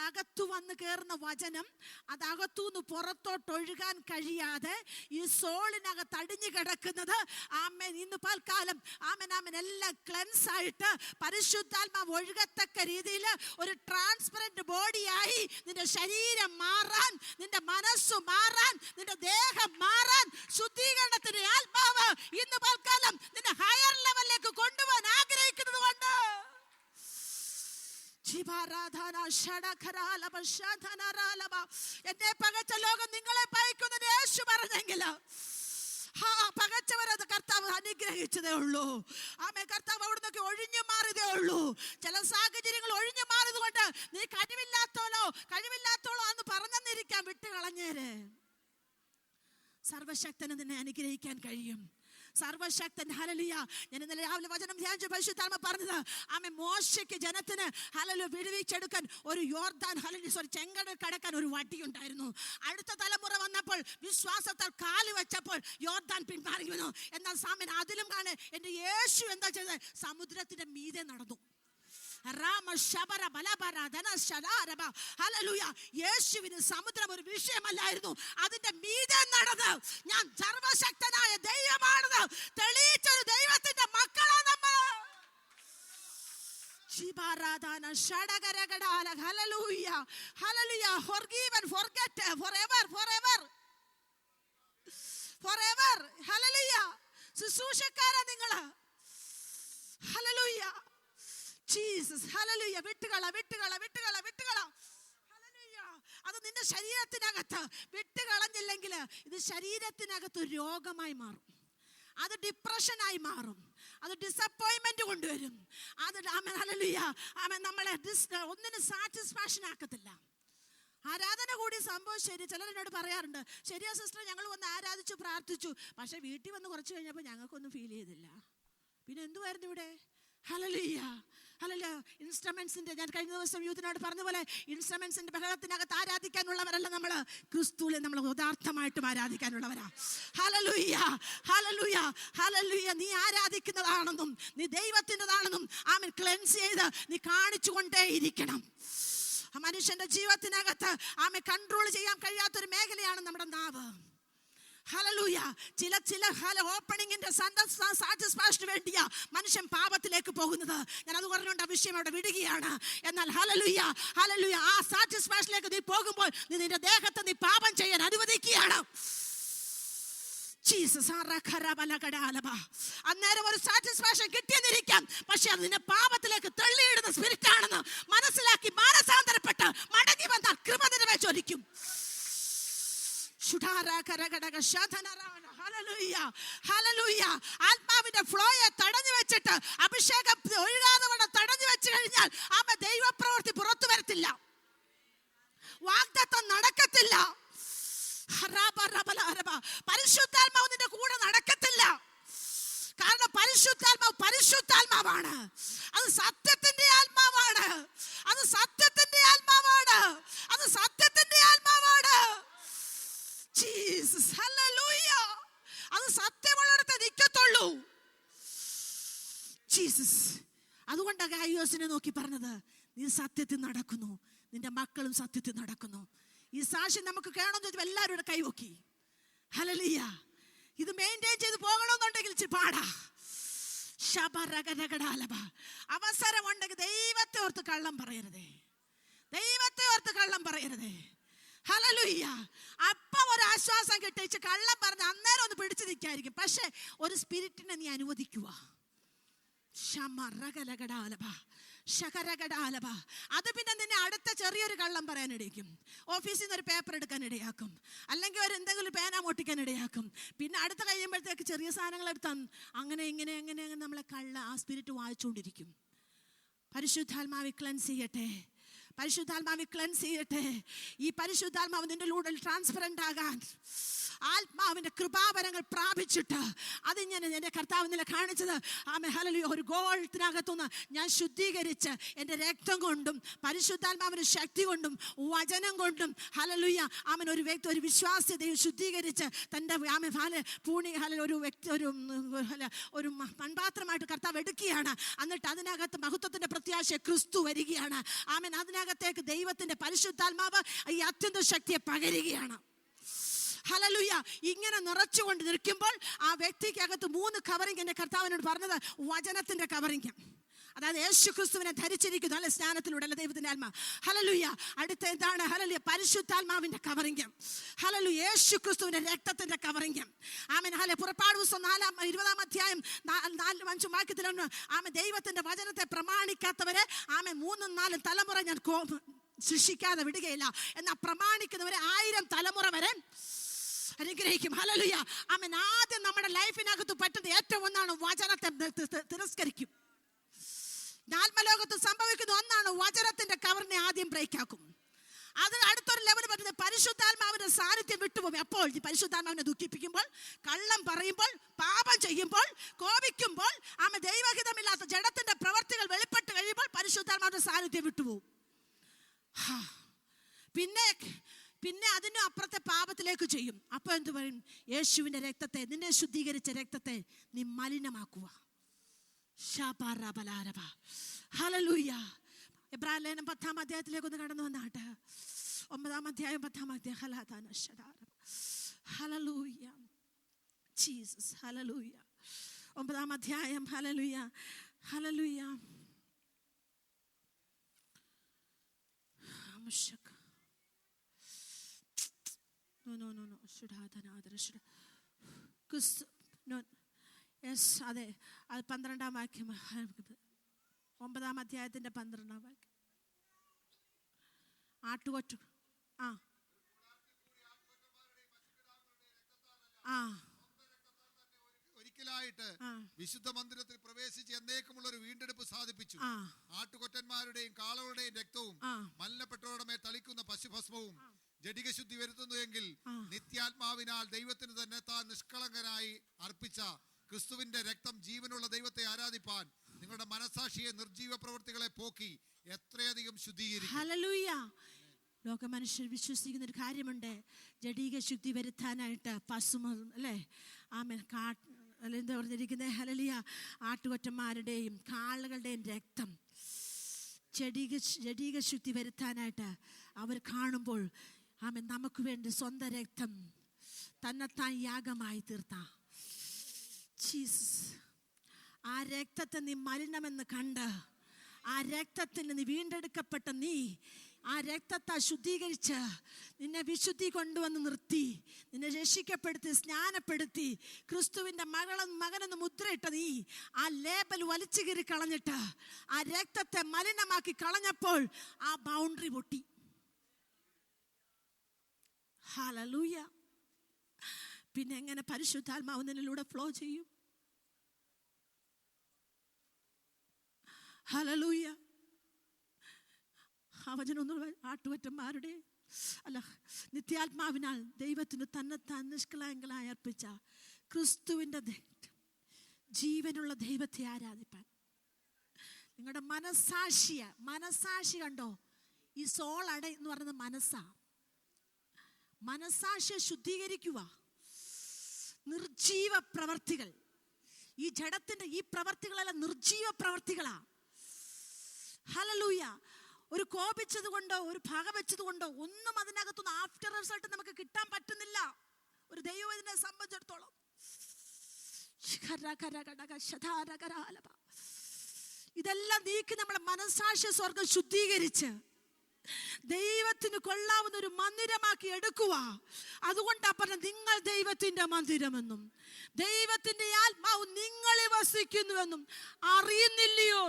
അകത്തു വന്ന് കയറുന്ന വചനം അതകത്തുനിന്ന് പുറത്തോട്ട് ഒഴുകാൻ കഴിയാതെ ഈ സോളിനകത്ത് അടിഞ്ഞു കിടക്കുന്നത് ആമേൻ ഇന്ന് പൽക്കാലം ആമേൻ ആമേൻ എല്ലാം ക്ലെൻസ് ആയിട്ട് പരിശുദ്ധാത്മാവ് ഒഴുകത്തക്ക രീതിയിൽ ഒരു ട്രാൻസ്പെറന്റ് ബോഡിയായി നിന്റെ ശരീരം മാറാൻ, നിന്റെ മനസ്സ് മാറാൻ, നിന്റെ ദേഹം മാറാൻ, ശുദ്ധീകരണത്തിന്റെ ആത്മാവ് ഇന്ന് പൽക്കാലം നിന്നെ ഹയർ ലെവലിലേക്ക് കൊണ്ടുപോകാൻ ആഗ്രഹിക്കുന്നത് കൊണ്ട് എന്നെ പകച്ച ലോകം നിങ്ങളെ പകയ്ക്കുന്നത് യേശു പറഞ്ഞെങ്കിൽ പകച്ചവരത് കർത്താവ് അനുഗ്രഹിച്ചതേ ഉള്ളൂ. ആമേ, കർത്താവ് അവിടുന്നൊക്കെ ഒഴിഞ്ഞു മാറിയതേ ഉള്ളൂ. ചില സാഹചര്യങ്ങൾ ഒഴിഞ്ഞു മാറിയത് കൊണ്ട് നീ കഴിവില്ലാത്തോളോ എന്ന് പറഞ്ഞെന്നിരിക്കാൻ വിട്ടുകളഞ്ഞേര്. സർവശക്തന് നിന്നെ അനുഗ്രഹിക്കാൻ കഴിയും. സർവശക്തൻ. ഹല്ലേലൂയ. ഞാൻ ഇന്നലെ രാവിലെ വചനം ധ്യാനിച്ചു പരിശുദ്ധാത്മ പറഞ്ഞത് ആമേ മോശയ്ക്ക് ജനത്തിന് ഹല്ലേലൂയ വിടുവിച്ചെടുക്കാൻ ഒരു യോർദാൻ ചെങ്കടൽ കടക്കാൻ ഒരു വടി ഉണ്ടായിരുന്നു. അടുത്ത തലമുറ വന്നപ്പോൾ വിശ്വാസത്താൽ കാല് വെച്ചപ്പോൾ യോർദാൻ പിന്മാറി വന്നു. എന്നാൽ സാമൻ അതിലും കാണെ എന്റെ യേശു എന്താ ചെയ്തത്? സമുദ്രത്തിന്റെ മീതെ നടന്നു. യേശുവിന് സമുദ്രം ഒരു വിഷയമല്ലായിരുന്നു. അതിന്റെ മീതെ നടന്ന് ഞാൻ സർവശക്തനായ ദൈവമാണെന്ന് തെളിയിച്ചൊരു ദൈവത്തിന്റെ മക്കളാണ് നമ്മൾ. ശുശ്രൂഷക്കാരാ നിങ്ങള്. ഹല്ലേലൂയ. ജീസസ്. ഹല്ലേലൂയ. വിട്ടുകള വിട്ടുകള വിട്ടുകള വിട്ടുകള. ഹല്ലേലൂയ. അത് നിന്റെ ശരീരത്തിനകത്ത് വിട്ടുകളഞ്ഞില്ലെങ്കിൽ ഇത് ശരീരത്തിനകത്ത് ഒരു രോഗമായി മാറും. അത് ഡിപ്രഷനായി മാറും. അത് ഡിസപ്പോയിൻമെന്റ് കൊണ്ടുവരും. അത് ഹല്ലേലൂയ നമ്മളെ ഒന്നിനും സാറ്റിസ്ഫാക്ഷൻ ആക്കത്തില്ല. ആരാധന കൂടി സംഭവം ശരി. ചിലരെന്നോട് പറയാറുണ്ട്, ശരിയാ സിസ്റ്റർ, ഞങ്ങൾ വന്ന് ആരാധിച്ചു പ്രാർത്ഥിച്ചു, പക്ഷെ വീട്ടിൽ വന്ന് കുറച്ച് കഴിഞ്ഞപ്പോൾ ഞങ്ങൾക്കൊന്നും ഫീൽ ചെയ്തില്ല. പിന്നെ എന്തുവായിരുന്നു ഇവിടെ? Hallelujah, hallelujah. ഇൻസ്ട്രുമെന്റ്സിന്റെ, ഞാൻ കഴിഞ്ഞ ദിവസം യൂത്തിനോട് പറഞ്ഞ പോലെ, ഇൻസ്ട്രുമെന്റ്സിന്റെ ബഹളത്തിനകത്ത് ആരാധിക്കാനുള്ളവരല്ല നമ്മൾ, ക്രിസ്തുവിനെ നമ്മൾ യഥാർത്ഥമായിട്ടും ആരാധിക്കാനുള്ളവരാ. Hallelujah, hallelujah, hallelujah. നീ ആരാധിക്കുന്നതാണെന്നും നീ ദൈവത്തിൻ്റെതാണെന്നും ആമേൻ ക്ലെൻസ് ചെയ്ത് നീ കാണിച്ചു കൊണ്ടേയിരിക്കണം. മനുഷ്യന്റെ ജീവിതത്തിനകത്ത് ആമേൻ കൺട്രോൾ ചെയ്യാൻ കഴിയാത്തൊരു മേഖലയാണ് നമ്മുടെ നാവ്. ഹല്ലേലൂയ. ചില ഓപ്പണിങ്ങിന്റെ സാറ്റിസ്ഫാക്ഷന് വേണ്ടിയാ മനുഷ്യൻ പാപത്തിലേക്ക് പോകുന്നത്. ഞാൻ അത് പറഞ്ഞുകൊണ്ട് ആ വിഷയം അവിടെ വിടുകയാണ്. എന്നാൽ ഹല്ലേലൂയ, ഹല്ലേലൂയ, ആ സാറ്റിസ്ഫാക്ഷനിലേക്ക് നീ പോകുമ്പോൾ നീ നിന്റെ ദേഹത്തെ നീ പാപം ചെയ്യാൻ അനുവദിക്കുകയാണ്. ജീസസ്. അന്നേരം ഒരു സാറ്റിസ്ഫാക്ഷൻ കിട്ടിയെന്നിരിക്കാം, പക്ഷെ അത് നിന്നെ പാപത്തിലേക്ക് തള്ളിയിടുന്ന സ്പിരിറ്റ് ആണെന്ന് മനസ്സിലാക്കി മാനസാന്തരപ്പെട്ട് മടങ്ങി വന്നാൽ കൃപ നിന്നെ വെച്ചൊരിക്കും. ആത്മാവിന്റെ ഫ്ലോയെ തടഞ്ഞു വെച്ചിട്ട് അഭിഷേകം ഒഴുകാതെ തടഞ്ഞു വെച്ച് കഴിഞ്ഞാൽ ആമ ദൈവപ്രവൃത്തി പുറത്തു വരത്തില്ല, വാഗ്ദത്തം നടക്കത്തില്ല, പരിശുദ്ധാത്മാവ് നിന്റെ കൂടെ നടക്കത്തില്ല. കാരണം പരിശുദ്ധാത്മാവാണ്. അത് സത്യത്തിന്റെ ആത്മാവാണ്. അത് സത്യത്തിന്റെ ആത്മാവാണ്. അത് സത്യത്തിന്റെ ആത്മാവാണ്. ജീസസ്. ഹല്ലേലൂയ. അത് സത്യമുള്ളിടത്ത് നിൽക്കത്തുള്ളൂ. ജീസസ്. അതുകൊണ്ടാണ് ഗായിയോസിനെ നോക്കി പറഞ്ഞത്, നീ സത്യത്തിൽ നടക്കുന്നു, നിന്റെ മക്കളും സത്യത്തിൽ നടക്കുന്നു. ഈ സാക്ഷ്യം നമുക്ക് കേൾക്കണമെന്ന് ചോദിച്ചപ്പോൾ എല്ലാവരും കൈവക്കി. ഹല്ലേലൂയ. ഇത് മെയിൻറ്റെയിൻ ചെയ്ത് പോകണമെന്നുണ്ടെങ്കിൽ ഇച്ചിരി പാടാ. അവസരമുണ്ടെങ്കിൽ ദൈവത്തെ ഓർത്ത് കള്ളം പറയരുതേ, ദൈവത്തെ ഓർത്ത് കള്ളം പറയരുതേ. ഹല്ലേലൂയ. അപ്പം ഒരു ആശ്വാസം കിട്ടിച്ച് കള്ളം പറഞ്ഞ് അന്നേരം ഒന്ന് പിടിച്ചു നിൽക്കായിരിക്കും, പക്ഷെ ഒരു സ്പിരിറ്റിനെ നീ അനുവദിക്കുക. അത് പിന്നെ നിന്നെ അടുത്ത ചെറിയൊരു കള്ളം പറയാനിടയാക്കും, ഓഫീസിൽ നിന്ന് ഒരു പേപ്പർ എടുക്കാൻ ഇടയാക്കും, അല്ലെങ്കിൽ ഒരു എന്തെങ്കിലും പേന പൊട്ടിക്കാൻ ഇടയാക്കും. പിന്നെ അടുത്ത കഴിയുമ്പോഴത്തേക്ക് ചെറിയ സാധനങ്ങൾ എടുത്താൽ അങ്ങനെ ഇങ്ങനെ അങ്ങനെ അങ്ങനെ നമ്മളെ ആ സ്പിരിറ്റ് വായിച്ചുകൊണ്ടിരിക്കും. പരിശുദ്ധാത്മാവ് ക്ലെൻസ് ചെയ്യട്ടെ, പരിശുദ്ധാത്മാവ് ക്ലെൻസ് ചെയ്യട്ടെ. ഈ പരിശുദ്ധാത്മാവ് നിന്റെ ലൂടെ ട്രാൻസ്പെറന്റ് ആകാൻ ആത്മാവിന്റെ കൃപാവരങ്ങൾ പ്രാപിച്ചിട്ട് അതിങ്ങനെ എൻ്റെ കർത്താവ് ഇന്നലെ കാണിച്ചത് ആമേൻ ഹല്ലേലൂയ. ഒരു ഗോളത്തിനകത്തുനിന്ന് ഞാൻ ശുദ്ധീകരിച്ച് എൻ്റെ രക്തം കൊണ്ടും പരിശുദ്ധാത്മാവിന്റെ ശക്തി കൊണ്ടും വചനം കൊണ്ടും ഹല്ലേലൂയ ആമേൻ ഒരു വ്യക്തി, ഒരു വിശ്വാസ്യതയെ ശുദ്ധീകരിച്ച് തൻ്റെ ആമേൻ പൂണി ഒരു വ്യക്തി ഒരു മൺപാത്രമായിട്ട് കർത്താവ് എടുക്കുകയാണ്. എന്നിട്ട് അതിനകത്ത് മഹത്വത്തിന്റെ പ്രത്യാശ ക്രിസ്തു വരികയാണ്. ആമേൻ അതിനകത്തേക്ക് ദൈവത്തിന്റെ പരിശുദ്ധാത്മാവ് ഈ അത്യന്ത ശക്തിയെ പകരുകയാണ്. ഹല്ലേലൂയ. ഇങ്ങനെ നിറച്ചുകൊണ്ട് നിൽക്കുമ്പോൾ ആ വ്യക്തിക്കകത്ത് 3 കവറിങ് എൻ്റെ കർത്താവിനോട് പറഞ്ഞത് വചനത്തിന്റെ കവറിങ്, അതായത് യേശു ക്രിസ്തുവിനെ ധരിച്ചിരിക്കുന്നു അല്ലെ സ്നാനത്തിലൂടെ അല്ലെ ദൈവത്തിന്റെ ആത്മാ. ഹല്ലേലൂയ. അടുത്ത എന്താണ്? ഹല്ലേലൂയ പരിശുദ്ധാത്മാവിന്റെ കവറിങ്. ഹല്ലേലൂയ യേശു ക്രിസ്തുവിന്റെ രക്തത്തിന്റെ കവറിങ്. ആമേൻ. ഹല്ലേലൂയ. പുറപ്പാട് പുസ്തകം 20-ാം അധ്യായം 4-5 വാക്യത്തിലാണ് ആമേൻ ദൈവത്തിന്റെ വചനത്തെ പ്രമാണിക്കാത്തവരെ ആമേൻ 3-4 തലമുറ ഞാൻ ശിക്ഷിക്കാതെ വിടുകയില്ല, എന്നാൽ പ്രമാണിക്കുന്നവരെ 1000 തലമുറ വരെ അനുഗ്രഹിക്കും. ഹല്ലേലൂയ. ആമേൻ. ആദ്യം നമ്മുടെ ലൈഫിനകത്ത് പറ്റുന്ന ഏറ്റവും ഒന്നാണ് വചനത്തെ തിരസ്കരിക്കും. ആത്മലോകത്ത് സംഭവിക്കുന്ന ഒന്നാണ് വചനത്തിന്റെ കവറിനെ ആദ്യം ബ്രേക്ക് ആക്കും. അതിന് അടുത്തൊരു ലെവൽ പറ്റുന്നത് പരിശുദ്ധാത്മാവിന്റെ സാന്നിധ്യം വിട്ടുപോകും. അപ്പോൾ ഈ പരിശുദ്ധാത്മാവിനെ ദുഃഖിപ്പിക്കുമ്പോൾ, കള്ളം പറയുമ്പോൾ, പാപം ചെയ്യുമ്പോൾ, കോപിക്കുമ്പോൾ, ആമേൻ ദൈവഹിതമില്ലാത്ത ജഡത്തിന്റെ പ്രവർത്തികൾ വെളിപ്പെട്ട് കഴിയുമ്പോൾ പരിശുദ്ധാത്മാവിന്റെ സാന്നിധ്യം വിട്ടുപോകും. പിന്നെ അതിനും അപ്പുറത്തെ പാപത്തിലേക്ക് ചെയ്യും. അപ്പൊ എന്ത് പറയും? യേശുവിന്റെ രക്തത്തെ, നിന്നെ ശുദ്ധീകരിച്ച രക്തത്തെ നീ മലിനമാക്കുക. ഹല്ലേലൂയ. എബ്രായ ലേഖനം 10-ാം അധ്യായത്തിലേക്ക് ഒന്ന് കടന്നു വന്നാട്ടെ. 9-ാം അധ്യായം 10-ാം അധ്യായം. Hallelujah Jesus. ഹല്ലേലൂയ. 9-ാം അധ്യായം. ഹല്ലേലൂയ. ഹല്ലേലൂയ. അതെ, അത് 12-ാം വാക്യം. 9-ാം അധ്യായത്തിന്റെ 12-ാം വാക്യം. ആട്ടുകൊറ്റ ഒരിക്കലായിട്ട് വിശുദ്ധ മന്ദിരത്തിൽ പ്രവേശിച്ച് എന്നേക്കുമുള്ള ഒരു വീണ്ടെടുപ്പ് സാധിപ്പിച്ചു. ആട്ടുകൊറ്റന്മാരുടെയും കാളകളുടെയും രക്തവും മലിനപ്പെട്ടവരുടെ മേൽ തളിക്കുന്ന പശുഭസ്മവും ജഡിക ശുദ്ധി വരുത്തുന്നു എങ്കിൽ നിത്യാത്മാവിനാൽ ദൈവത്തിന് തന്നെ താൻ നിഷ്കളങ്കനായി അർപ്പിച്ച ക്രിസ്തുവിന്റെ രക്തം ജീവനുള്ള ദൈവത്തെ ആരാധിപ്പാൻ നിങ്ങളുടെ മനസാക്ഷിയെ നിർജീവ പ്രവൃത്തികളെ പോക്കി എത്രയധികം ശുദ്ധീകരിക്കും. ഹല്ലേലൂയ. ലോക മനുഷ്യർ വിശ്വസിക്കുന്ന ഒരു കാര്യമുണ്ട്, ജഡീക ശുദ്ധി വരുത്താനായിട്ട് പശുമ അല്ലേ, ആമേൻ, എന്താ പറഞ്ഞിരിക്കുന്നത്, ഹല്ലേലൂയ, ആട്ടുകൊറ്റന്മാരുടെയും കാളകളുടെയും രക്തം ജഡീക ശുദ്ധി വരുത്താനായിട്ട് അവർ കാണുമ്പോൾ, ആമേൻ, നമുക്ക് വേണ്ടി സ്വന്തം രക്തം തന്നെത്താൻ യാഗമായി തീർത്ത ജീസസ്, ആ രക്തത്തെ നീ മലിനമെന്ന് കണ്ട്, ആ രക്തത്തിന് നീ വീണ്ടെടുക്കപ്പെട്ട നീ ആ രക്തത്തെ ശുദ്ധീകരിച്ച് നിന്നെ വിശുദ്ധി കൊണ്ടുവന്ന് നിർത്തി, നിന്നെ രക്ഷിക്കപ്പെടുത്തി, സ്നാനപ്പെടുത്തി, ക്രിസ്തുവിൻ്റെ മകനെന്ന് മുദ്രയിട്ട നീ ആ ലേബൽ വലിച്ചു കീറി കളഞ്ഞിട്ട് ആ രക്തത്തെ മലിനമാക്കി കളഞ്ഞപ്പോൾ ആ ബൗണ്ടറി പൊട്ടി. ഹല്ലേലൂയ. പിന്നെ എങ്ങനെ പരിശുദ്ധാത്മാവ് നിന്നിലൂടെ ഫ്ലോ ചെയ്യും? ഹല്ലേലൂയ. അവനൊന്നും ആട്ടുകൊറ്റന്മാരുടെ അല്ല, നിത്യാത്മാവിനാൽ ദൈവത്തിന് തന്നെത്താൻ നിഷ്കളങ്കലായി അർപ്പിച്ച ക്രിസ്തുവിൻ്റെ ജീവനുള്ള ദൈവത്തെ ആരാധിപ്പാൻ നിങ്ങളുടെ മനസാക്ഷി കണ്ടോ? ഈ സോൾ എന്ന് പറയുന്നത് മനസാക്ഷിയെ ശുദ്ധീകരിക്കുക. നിർജീവ പ്രവർത്തികൾ, ഈ ജഡത്തിന്റെ ഈ പ്രവർത്തികളെല്ലാം നിർജീവ പ്രവർത്തികളാ. ഹല്ലേലൂയ. ഒരു കോപിച്ചത് കൊണ്ടോ ഒരു പക വെച്ചത് കൊണ്ടോ ഒന്നും അതിനകത്തുനിന്ന് ആഫ്റ്റർ റിസൾട്ട് നമുക്ക് കിട്ടാൻ പറ്റുന്നില്ല. ഒരു ദൈവത്തിനെ സംബന്ധിച്ചിടത്തോളം ഇതെല്ലാം നീക്കി നമ്മുടെ മനസാക്ഷി സ്വർഗം ശുദ്ധീകരിച്ച് ദൈവത്തിന് കൊള്ളാവുന്ന ഒരു മന്ദിരമാക്കി എടുക്കുക. അതുകൊണ്ടാ പറഞ്ഞ നിങ്ങൾ ദൈവത്തിന്റെ മന്ദിരമെന്നും ദൈവത്തിന്റെ ആത്മാവ് നിങ്ങളിൽ വസിക്കുന്നുവെന്നും അറിയുന്നില്ലയോ?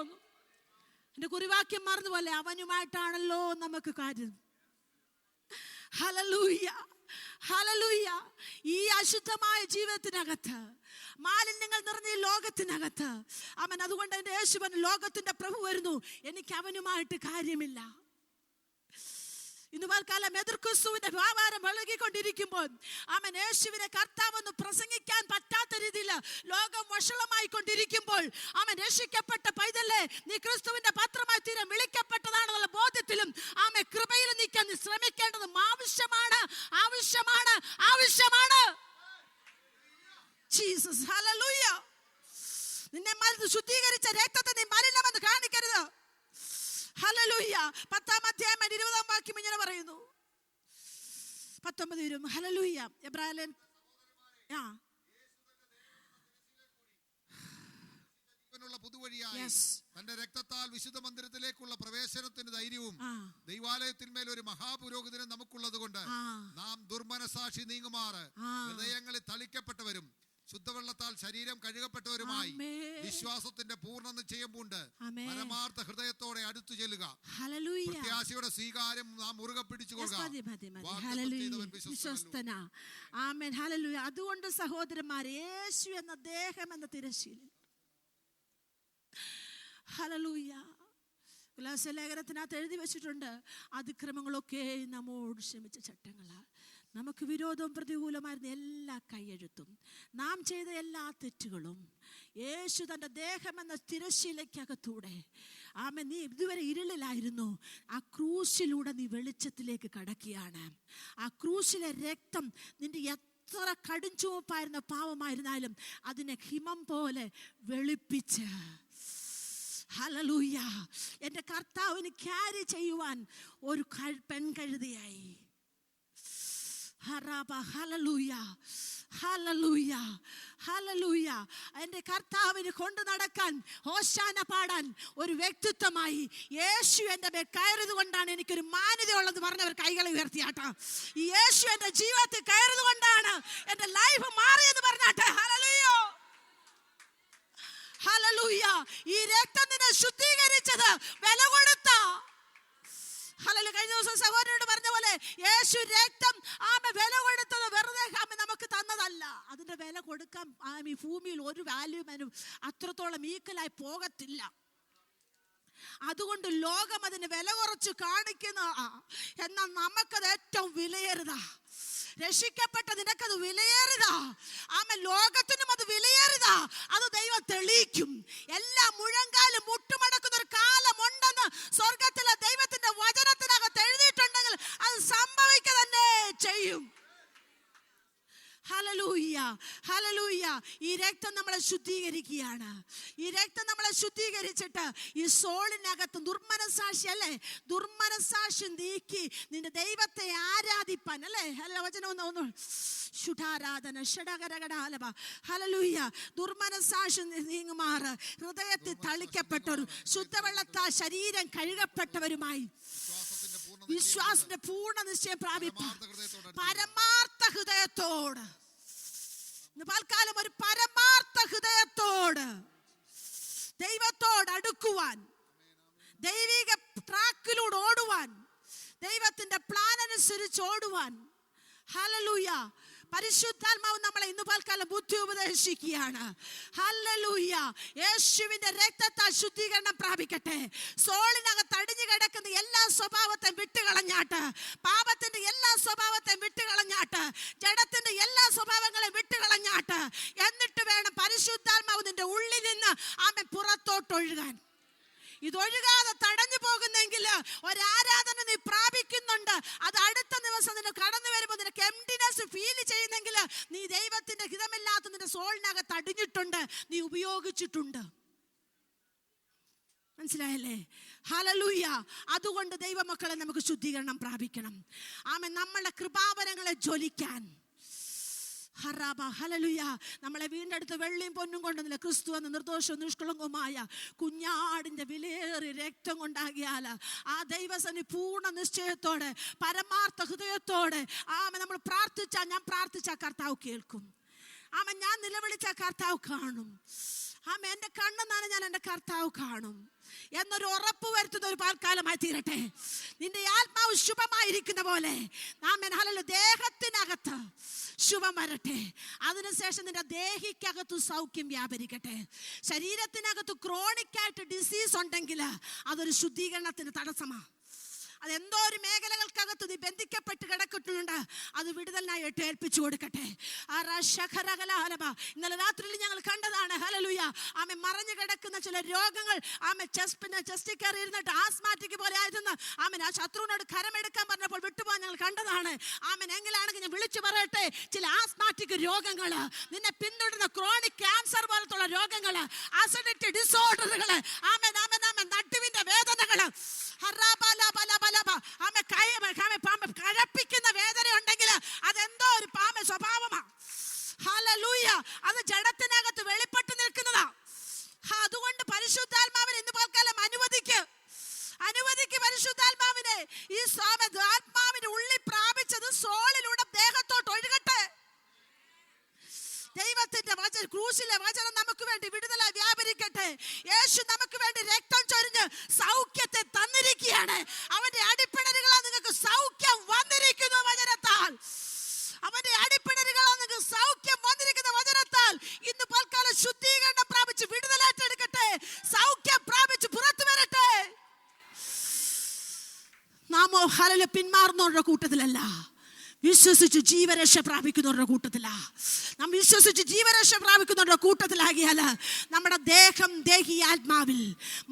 എന്റെ കുറിവാക്യം മറന്നുപോലെ അവനുമായിട്ടാണല്ലോ നമുക്ക് കാര്യം. Hallelujah, hallelujah. ഈ അശുദ്ധമായ ജീവിതത്തിനകത്ത്, മാലിന്യങ്ങൾ നിറഞ്ഞ ഈ ലോകത്തിനകത്ത് അവൻ, അതുകൊണ്ട് എന്റെ യേശുവൻ ലോകത്തിന്റെ പ്രഭു വരുന്നു, എനിക്ക് അവനുമായിട്ട് കാര്യമില്ല. ഇന്ന് പൽക്കാലം എതിർക്രിസ്തുവിന്റെ വ്യാപാരം വളകിക്കൊണ്ടിരിക്കുമ്പോൾ അവൻ യേശുവിനെ കർത്താവെന്ന് പ്രസംഗിക്കാൻ പറ്റാത്ത രീതിയിൽ ലോകം വഷളമായി കൊണ്ടിരിക്കുമ്പോൾ അവൻ രക്ഷിക്കപ്പെട്ട പൈതല്ലേ, നീ ക്രിസ്തുവിന്റെ പാത്രമായി തീരാൻ വിളിക്കപ്പെട്ടതാണെന്നുള്ള ബോധ്യത്തിലും ആമേ കൃപയിൽ നീക്കാൻ നീ ശ്രമിക്കേണ്ടതും ആവശ്യമാണ്, ആവശ്യമാണ്, ആവശ്യമാണ്. Jesus, hallelujah. നിന്നെ ശുദ്ധീകരിച്ച രക്തത്തെ നീ മലിനമെന്ന് കാണിക്കരുത്. ഹല്ലേലൂയ. 10-ാം അധ്യായം 20-ാം വാക്യം ഇങ്ങനെ പറയുന്നു, 19 ഹല്ലേലൂയ. എബ്രായൻ പുതുവഴിയായി തന്റെ രക്തത്താൽ വിശുദ്ധ മന്ദിരത്തിലേക്കുള്ള പ്രവേശനത്തിന് ധൈര്യവും ദൈവാലയത്തിന്മേൽ ഒരു മഹാപുരോഹിതനും നമുക്കുള്ളത് കൊണ്ട് നാം ദുർമനസാക്ഷി നീങ്ങുമാറ് ഹൃദയങ്ങളിൽ തളിക്കപ്പെട്ടവരും ശുദ്ധവെള്ളത്താൽ ശരീരം കഴുകപ്പെട്ടവരുമായി വിശ്വാസത്തിന്റെ പൂർണ്ണ നിശ്ചയം പൂണ്ട് പരമാർത്ഥ ഹൃദയത്തോടെ അടുത്തു ചെല്ലുക. പ്രത്യാശയുടെ സ്വീകാര്യം നാം മുറുകെ പിടിച്ചുകൊള്ളുക. അതുകൊണ്ട് സഹോദരന്മാരെ, യേശു എന്ന ദേഹം എന്ന തിരശ്ശീല, ഹല്ലേലൂയ, ലേഖനത്തിനകത്ത് എഴുതി വെച്ചിട്ടുണ്ട്, അതിക്രമങ്ങളൊക്കെ നമ്മോട് ക്ഷമിച്ച ചട്ടങ്ങളാൽ നമുക്ക് വിരോധവും പ്രതികൂലമായിരുന്ന എല്ലാ കൈയെഴുത്തും നാം ചെയ്ത എല്ലാ തെറ്റുകളും യേശു തൻ്റെ ദേഹമെന്ന തിരശ്ശീലയ്ക്കകത്തൂടെ ആമേൻ, നീ ഇതുവരെ ഇരുളിലായിരുന്നു, ആ ക്രൂശിലൂടെ നീ വെളിച്ചത്തിലേക്ക് കടക്കുകയാണ്. ആ ക്രൂശിലെ രക്തം നിന്റെ എത്ര കടുംചുവപ്പായിരുന്ന പാവമായിരുന്നാലും അതിനെ ഹിമം പോലെ വെളുപ്പിച്ച്, ഹല്ലേലൂയ, എൻ്റെ കർത്താവിന് ക്യാരി ചെയ്യുവാൻ ഒരു പെൺകഴുതയായി. Hallelujah, hallelujah, hallelujah. എൻ്റെ കർത്താവിന് കൊണ്ടു നടക്കാൻ, ഹോശാന പാടാൻ ഒരു വ്യക്തിത്വമായി യേശു എൻ്റെ മേൽ കയറിയത് കൊണ്ടാണ് എനിക്കൊരു മാന്യതയുള്ളത് പറഞ്ഞവർ കൈകളെ ഉയർത്തിയാട്ട. ഈ യേശു എൻ്റെ ജീവിതത്തിൽ കയറിയത് കൊണ്ടാണ് എൻ്റെ ലൈഫ് മാറിയെന്ന് പറഞ്ഞാട്ടെ. Hallelujah, hallelujah. ഈ രക്തം നിന്നെ ശുദ്ധീകരിച്ചത് വില കൊടുത്ത, ഹല്ലേലൂയ. കഴിഞ്ഞ ദിവസം സഹോദരനോട് പറഞ്ഞ പോലെ യേശു രക്തം വില കൊടുത്തത് വെറുതെ നമുക്ക് തന്നതല്ല. അതിന്റെ വില കൊടുക്കാൻ ഈ ഭൂമിയിൽ ഒരു വാല്യൂമാനും അത്രത്തോളം ഈക്വലായി പോകത്തില്ല. അതുകൊണ്ട് ലോകം അതിന് വില കുറച്ച് കാണിക്കുന്ന, എന്നാൽ നമുക്കത് ഏറ്റവും വിലയേറിയതാ. രക്ഷിക്കപ്പെട്ട നിനക്കത് വിലയേറിയതാ. ലോകത്തിനും അത് വിലയേറിയതാ. അത് ദൈവം തെളിയിക്കും. എല്ലാ മുഴങ്കാലും മുട്ടുമടക്കുന്ന ഒരു കാലമുണ്ടെന്ന് സ്വർഗത്തിലെ ദൈവത്തിന്റെ വചനത്തിനകത്ത് എഴുതിയിട്ടുണ്ടെങ്കിൽ അത് സംഭവിക്കുക തന്നെ ചെയ്യും. Hallelujah, hallelujah. ഈ രക്തം നമ്മളെ ശുദ്ധീകരിക്കുകയാണ്. ഈ രക്തം നമ്മളെ ശുദ്ധീകരിച്ചിട്ട് ഈ സോളിനകത്ത് ദുർമനസാക്ഷി, അല്ലേ, ദുർമനസാക്ഷി നീക്കി നിന്റെ ദൈവത്തെ ആരാധിപ്പാൻ, അല്ലേ, വചനം ഒന്ന് ശുദ്ധാരാധന ഷഡകരകടാലബ. ഹല്ലേലൂയ. ദുർമനസാക്ഷി നീങ്ങുമാറ് ഹൃദയത്തിൽ തളിക്കപ്പെട്ടവരും ശുദ്ധവെള്ളത്താൽ ശരീരം കഴുകപ്പെട്ടവരുമായി വിശ്വാസത്തിന്റെ പൂർണ്ണ നിശ്ചയം പ്രാപിപ്പാൻ പരമാർത്ഥ ഹൃദയത്തോട്, പൽക്കാലം ഒരു പരമാർത്ഥ ഹൃദയത്തോട് ദൈവത്തോട് അടുക്കുവാൻ, ദൈവിക ട്രാക്കിലൂടെ ഓടുവാൻ, ദൈവത്തിന്റെ പ്ലാൻ അനുസരിച്ച് ഓടുവാൻ. ഹല്ലേലൂയ. പരിശുദ്ധാത്മാവ് നമ്മളെ ഇന്ന് പൽക്കാലം ബുദ്ധി ഉപദേശിക്കുകയാണ്. ഹല്ലേലൂയ. യേശുവിന്റെ രക്തത്താൽ ശുദ്ധീകരണം പ്രാപിക്കട്ടെ. സോളിനകത്ത് അടിഞ്ഞു കിടക്കുന്ന എല്ലാ സ്വഭാവത്തെയും വിട്ടുകളഞ്ഞാട്ട്, പാപത്തിന്റെ എല്ലാ സ്വഭാവത്തെയും വിട്ടുകളഞ്ഞാട്ട്, ജഡത്തിന്റെ എല്ലാ സ്വഭാവങ്ങളെയും വിട്ടുകളഞ്ഞാട്ട്, എന്നിട്ട് വേണം പരിശുദ്ധാത്മാവ് നിന്റെ ഉള്ളിൽ നിന്ന് ആമേൻ പുറത്തോട്ടൊഴുകാൻ. ഇതൊഴുകാതെ തടഞ്ഞു പോകുന്നെങ്കിൽ ഒരാരാധന നീ പ്രാപിക്കുന്നുണ്ട്, അത് അടുത്ത ദിവസം നിന്നെ കടന്നു വരുമ്പോൾ നിനക്ക് എംപ്റ്റിനെസ് ഫീൽ ചെയ്യുന്നെങ്കിൽ നീ ദൈവത്തിന്റെ ഹിതമില്ലാത്ത നിന്റെ സോളിനകത്ത് അടിഞ്ഞിട്ടുണ്ട്, നീ ഉപയോഗിച്ചിട്ടുണ്ട്. മനസ്സിലായല്ലേ? ഹല്ലേലൂയ. അതുകൊണ്ട് ദൈവമക്കളെ നമുക്ക് ശുദ്ധീകരണം പ്രാപിക്കണം. ആമേൻ. നമ്മളുടെ കൃപാവരങ്ങളെ ജ്വലിക്കാൻ, ഹല്ലേലൂയ, നമ്മളെ വീണ്ടെടുത്ത് വെള്ളിയും പൊന്നും കൊണ്ടൊന്നുമില്ല, ക്രിസ്തു എന്ന നിർദോഷവും നിഷ്കളങ്കവുമായ കുഞ്ഞാടിന്റെ വിലയേറിയ രക്തം കൊണ്ടാകിയാൽ ആ ദൈവസന്നി പൂർണ്ണ നിശ്ചയത്തോടെ പരമാർത്ഥ ഹൃദയത്തോടെ നമ്മൾ പ്രാർത്ഥിച്ചാൽ, ഞാൻ പ്രാർത്ഥിച്ച കർത്താവ് കേൾക്കും. ഞാൻ നിലവിളിച്ച കർത്താവ് കാണും. എന്റെ കണ്ണ് നനഞ്ഞാൽ എന്റെ കർത്താവ് കാണും എന്നൊരു ഉറപ്പ് വരുത്തുന്ന ഒരു പാൽക്കാലമായി തീരട്ടെ. നിന്റെ ആത്മാവ് ശുഭമായിരിക്കുന്ന പോലെ ദേഹത്തിനകത്ത് ശുഭം വരട്ടെ. അതിനുശേഷം നിന്റെ ദേഹിക്കകത്ത് സൗഖ്യം വ്യാപരിക്കട്ടെ. ശരീരത്തിനകത്ത് ക്രോണിക്കായിട്ട് ഡിസീസ് ഉണ്ടെങ്കിൽ അതൊരു ശുദ്ധീകരണത്തിന് തടസ്സമാണ്. അതെന്തോ ഒരു മേഖലകൾക്കകത്ത് നീ ബന്ധിക്കപ്പെട്ട് കിടക്കുന്നുണ്ട്, അത് വിടുതലിനായി ഏൽപ്പിച്ചു കൊടുക്കട്ടെ. ഇന്നലെ രാത്രിയിൽ ഞങ്ങൾ കണ്ടതാണ്. ഹല്ലേലൂയ. മറഞ്ഞു കിടക്കുന്ന ചില രോഗങ്ങൾ ചെസ്റ്റിൽ കയറി ഇരുന്നിട്ട് ആസ്മാറ്റിക് പോലെ ആയിരുന്നു. ആ ശത്രുവിനോട് കരമെടുക്കാൻ പറഞ്ഞപ്പോൾ വിട്ടുപോകാൻ ഞങ്ങൾ കണ്ടതാണ്. എങ്കിലാണെങ്കിൽ ഞാൻ വിളിച്ചു പറയട്ടെ, ചില ആസ്മാറ്റിക് രോഗങ്ങൾ, നിന്നെ പിന്തുടരുന്ന ക്രോണിക് ക്യാൻസർ പോലത്തുള്ള രോഗങ്ങൾ, അസിഡിറ്റി ഡിസോർഡറുകൾ, നട്ടുവിന്റെ വേദനകൾ, കഴപ്പിക്കുന്ന വേദന ഉണ്ടെങ്കിൽ അതെന്തോ ഒരു സ്വഭാവമാണ്. ഹല്ലേലൂയ. അത് ജഡത്തിനകത്ത് വെളിപ്പെട്ട് നിൽക്കുന്നതാ. അതുകൊണ്ട് പരിശുദ്ധാത്മാവിനെ ഇന്ന് പോൽക്കാലം അനുവദിക്ക് പരിശുദ്ധാത്മാവിനെ. ഈ ആത്മാവിന്റെ ഉള്ളിൽ പ്രാപിച്ചത് സോളിലൂടെ ദേഹത്തോട്ട് ഒഴുകട്ടെ. ദൈവത്തിന്റെ വചനം, ക്രൂശിലെ വചനം നമുക്ക് വേണ്ടി വിടുതലായി വ്യാപരിക്കട്ടെ. യേശു നമുക്ക് വേണ്ടി രക്തം ചൊരിഞ്ഞ് സൗഖ്യത്തെ തന്നിരിക്കുകയാണ്. അവന്റെ അടിപ്പിണരുകളാൽ നിങ്ങൾക്ക് സൗഖ്യം വന്നിരിക്കുന്നു വചനത്താൽ. അവന്റെ അടിപ്പിണരുകളാൽ നിങ്ങൾക്ക് സൗഖ്യം വന്നിരിക്കുന്ന വചനത്താൽ ഇന്ന് പൽക്കാലം ശുദ്ധീകരണം പ്രാപിച്ച് വിടുതലായിട്ടെടുക്കട്ടെ. സൗഖ്യം പ്രാപിച്ച് പുറത്തു വരട്ടെ. നാമോ ഹല്ലേലൂയ പിന്മാറുന്നവരുടെ കൂട്ടത്തിലല്ല, വിശ്വസിച്ച് ജീവരക്ഷ പ്രാപിക്കുന്നവരുടെ കൂട്ടത്തിലാ. നാം വിശ്വസിച്ച് ജീവരക്ഷ പ്രാപിക്കുന്നവരുടെ കൂട്ടത്തിലാകിയാൽ നമ്മുടെ ദേഹം, ദേഹി, ആത്മാവിൽ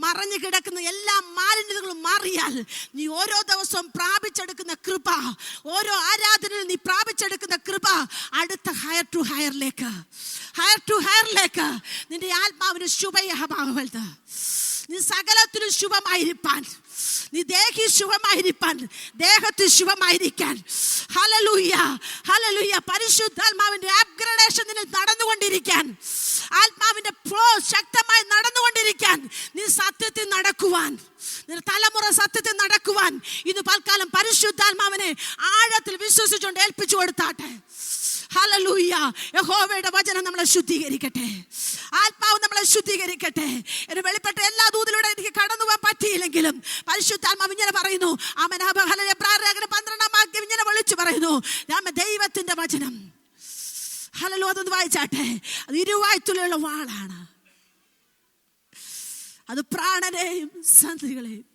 മറഞ്ഞു കിടക്കുന്ന എല്ലാ മാലിന്യങ്ങളും മാറിയാൽ നീ ഓരോ ദിവസവും പ്രാപിച്ചെടുക്കുന്ന കൃപ, ഓരോ ആരാധനയിൽ നീ പ്രാപിച്ചെടുക്കുന്ന കൃപ അടുത്ത ഹയർ ടു ഹയറിലേക്ക് നിന്റെ ആത്മാവിന് ശുഭയഹമാകരുത്. നീ സകലത്തിലും ശുഭമായിരിക്കാൻ, നീ ദേഹി ശുഭമായിരിക്കാൻ, ദേഹത്തിൽ ശുഭമായിരിക്കാൻ. Hallelujah, hallelujah. പരിശുദ്ധാത്മാവിന്റെ അപ്ഗ്രഡേഷൻ നിന്നിൽ നടന്നുകൊണ്ടിരിക്കാൻ, ആത്മാവിന്റെ ഫ്ലോ ശക്തമായി നടന്നുകൊണ്ടിരിക്കാൻ, നീ സത്യത്തിൽ നടക്കുവാൻ, നിന്റെ തലമുറ സത്യത്തിൽ നടക്കുവാൻ ഇന്ന് പൽക്കാലം പരിശുദ്ധാത്മാവിനെ ആഴത്തിൽ വിശ്വസിച്ചുകൊണ്ട് ഏൽപ്പിച്ചു കൊടുത്താട്ടെ. ഹല്ലേലൂയ. യഹോവയുടെ വചനം നമ്മളെ ശുദ്ധീകരിക്കട്ടെ, ആത്മാവ് നമ്മളെ ശുദ്ധീകരിക്കട്ടെ. എന്നെ വെളിപ്പെട്ട എല്ലാ ദൂതിലൂടെ എനിക്ക് കടന്നു പോകാൻ പറ്റിയില്ലെങ്കിലും പരിശുദ്ധാത്മാവ് ഇങ്ങനെ പറയുന്നു. എബ്രായർ 12-ാം വാക്യം ഇങ്ങനെ വിളിച്ചു പറയുന്നു, ദൈവത്തിന്റെ വചനം. ഹല്ലേലൂയ. അതൊന്ന് വായിച്ചാട്ടെ. അത് ഇരുവായ്ത്തുള്ള വാളാണ്. അത് പ്രാണനെയും സന്ധികളെയും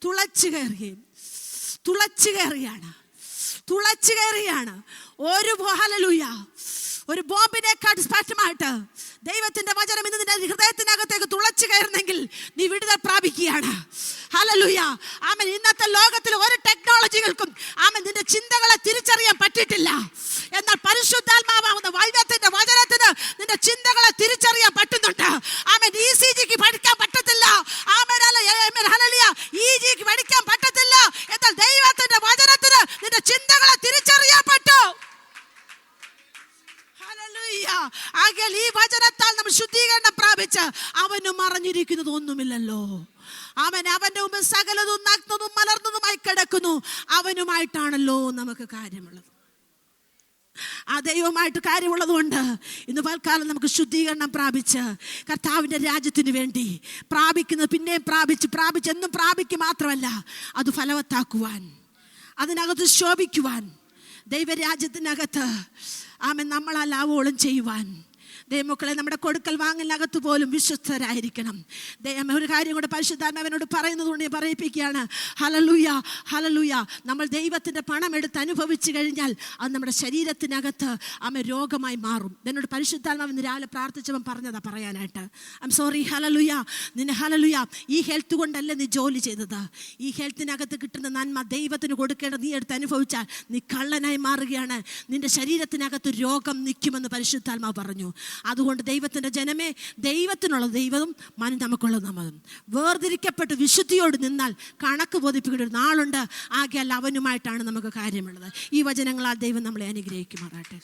തുളച്ചു കയറിയാണ്. ഒരു ബോംബിനേക്കാൾ സ്പഷ്ടമായിട്ട് ദൈവത്തിന്റെ വചനം ഇന്ന് നിന്റെ ഹൃദയത്തിനകത്തേക്ക് തുളച്ചു കയറുന്നെങ്കിൽ നീ വിടുതൽ പ്രാപിക്കുകയാണ്. ഹല്ലേലൂയ. ആമേൻ. ഇന്നത്തെ ലോകത്തിൽ ഒരു ടെക്നോളജികൾക്കും ആമേൻ നിന്റെ ചിന്തകളെ തിരിച്ചറിയാൻ പറ്റിയിട്ടില്ല. എന്നാൽ പരിശുദ്ധാത്മാവാകുന്ന ദൈവത്തിന്റെ വചനത്തിന് നിന്റെ ചിന്തകളെ തിരിച്ചറിയാൻ പറ്റുന്നുണ്ട്. ആമേൻ. ECGക്ക് പഠിക്കാൻ പറ്റത്തില്ല. ആമേൻ. ഹല്ലേലൂയ. EGക്ക് പഠിക്കാൻ പറ്റത്തില്ല. എന്നാൽ ദൈവത്തിന്റെ വചനത്തിന് നിന്റെ ചിന്തകളെ തിരിച്ചറിയാൻ പറ്റും. ആകയാൽ ഈ വചനത്താൽ നമ്മൾ ശുദ്ധീകരണം പ്രാപിച്ച് അവന് മറഞ്ഞിരിക്കുന്നത് ഒന്നുമില്ലല്ലോ. അവന്റെ മുമ്പിൽ സകലതും നഗ്നതും മലർന്നതുമായി കിടക്കുന്നു. അവനുമായിട്ടാണല്ലോ നമുക്ക് കാര്യമുള്ളത്. ആ ദൈവമായിട്ട് കാര്യമുള്ളത് കൊണ്ട് ഇന്ന് പൽക്കാലം നമുക്ക് ശുദ്ധീകരണം പ്രാപിച്ച് കർത്താവിൻ്റെ രാജ്യത്തിന് വേണ്ടി പ്രാപിക്കുന്നത് പിന്നെയും പ്രാപിച്ച് എന്നും പ്രാപിക്കുക മാത്രമല്ല, അത് ഫലവത്താക്കുവാൻ, അതിനകത്ത് ശോഭിക്കുവാൻ, ദൈവരാജ്യത്തിനകത്ത് ആമേൻ നമ്മളാലാവോളം ചെയ്യുവാൻ. ദൈവമക്കളെ, നമ്മുടെ കൊടുക്കൽ വാങ്ങലിനകത്ത് പോലും വിശ്വസ്തരായിരിക്കണം. ഒരു കാര്യം കൂടെ പരിശുദ്ധാത്മാവിനോട് പറയുന്നത് കൊണ്ട് ഞാൻ പറയിപ്പിക്കുകയാണ്. Hallelujah, hallelujah. നമ്മൾ ദൈവത്തിൻ്റെ പണം എടുത്ത് അനുഭവിച്ചു കഴിഞ്ഞാൽ അത് നമ്മുടെ ശരീരത്തിനകത്ത് രോഗമായി മാറും. എന്നോട് പരിശുദ്ധാത്മാവ് ഇന്ന് രാവിലെ പ്രാർത്ഥിച്ചവൻ പറഞ്ഞതാ പറയാനായിട്ട്. I'm sorry. ഹല്ലേലൂയ. നിന്നെ ഹല്ലേലൂയ ഈ ഹെൽത്ത് കൊണ്ടല്ല നീ ജോലി ചെയ്തത്. ഈ ഹെൽത്തിനകത്ത് കിട്ടുന്ന നന്മ ദൈവത്തിന് കൊടുക്കേണ്ടത് നീ എടുത്ത് അനുഭവിച്ചാൽ നീ കള്ളനായി മാറുകയാണ്. നിന്റെ ശരീരത്തിനകത്ത് രോഗം നിൽക്കുമെന്ന് പരിശുദ്ധാത്മാവ് പറഞ്ഞു. അതുകൊണ്ട് ദൈവത്തിന്റെ ജനമേ, ദൈവത്തിനുള്ള ദൈവവും നമുക്കുള്ളത് നമ്മതും വേർതിരിക്കപ്പെട്ട് വിശുദ്ധിയോട് നിന്നാൽ കണക്ക് ബോധിപ്പിക്കേണ്ട ഒരു നാളുണ്ട്. ആകയാൽ അവനുമായിട്ടാണ് നമുക്ക് കാര്യമുള്ളത്. ഈ വചനങ്ങളാൽ ദൈവം നമ്മളെ അനുഗ്രഹിക്കുമാറാട്ടെ.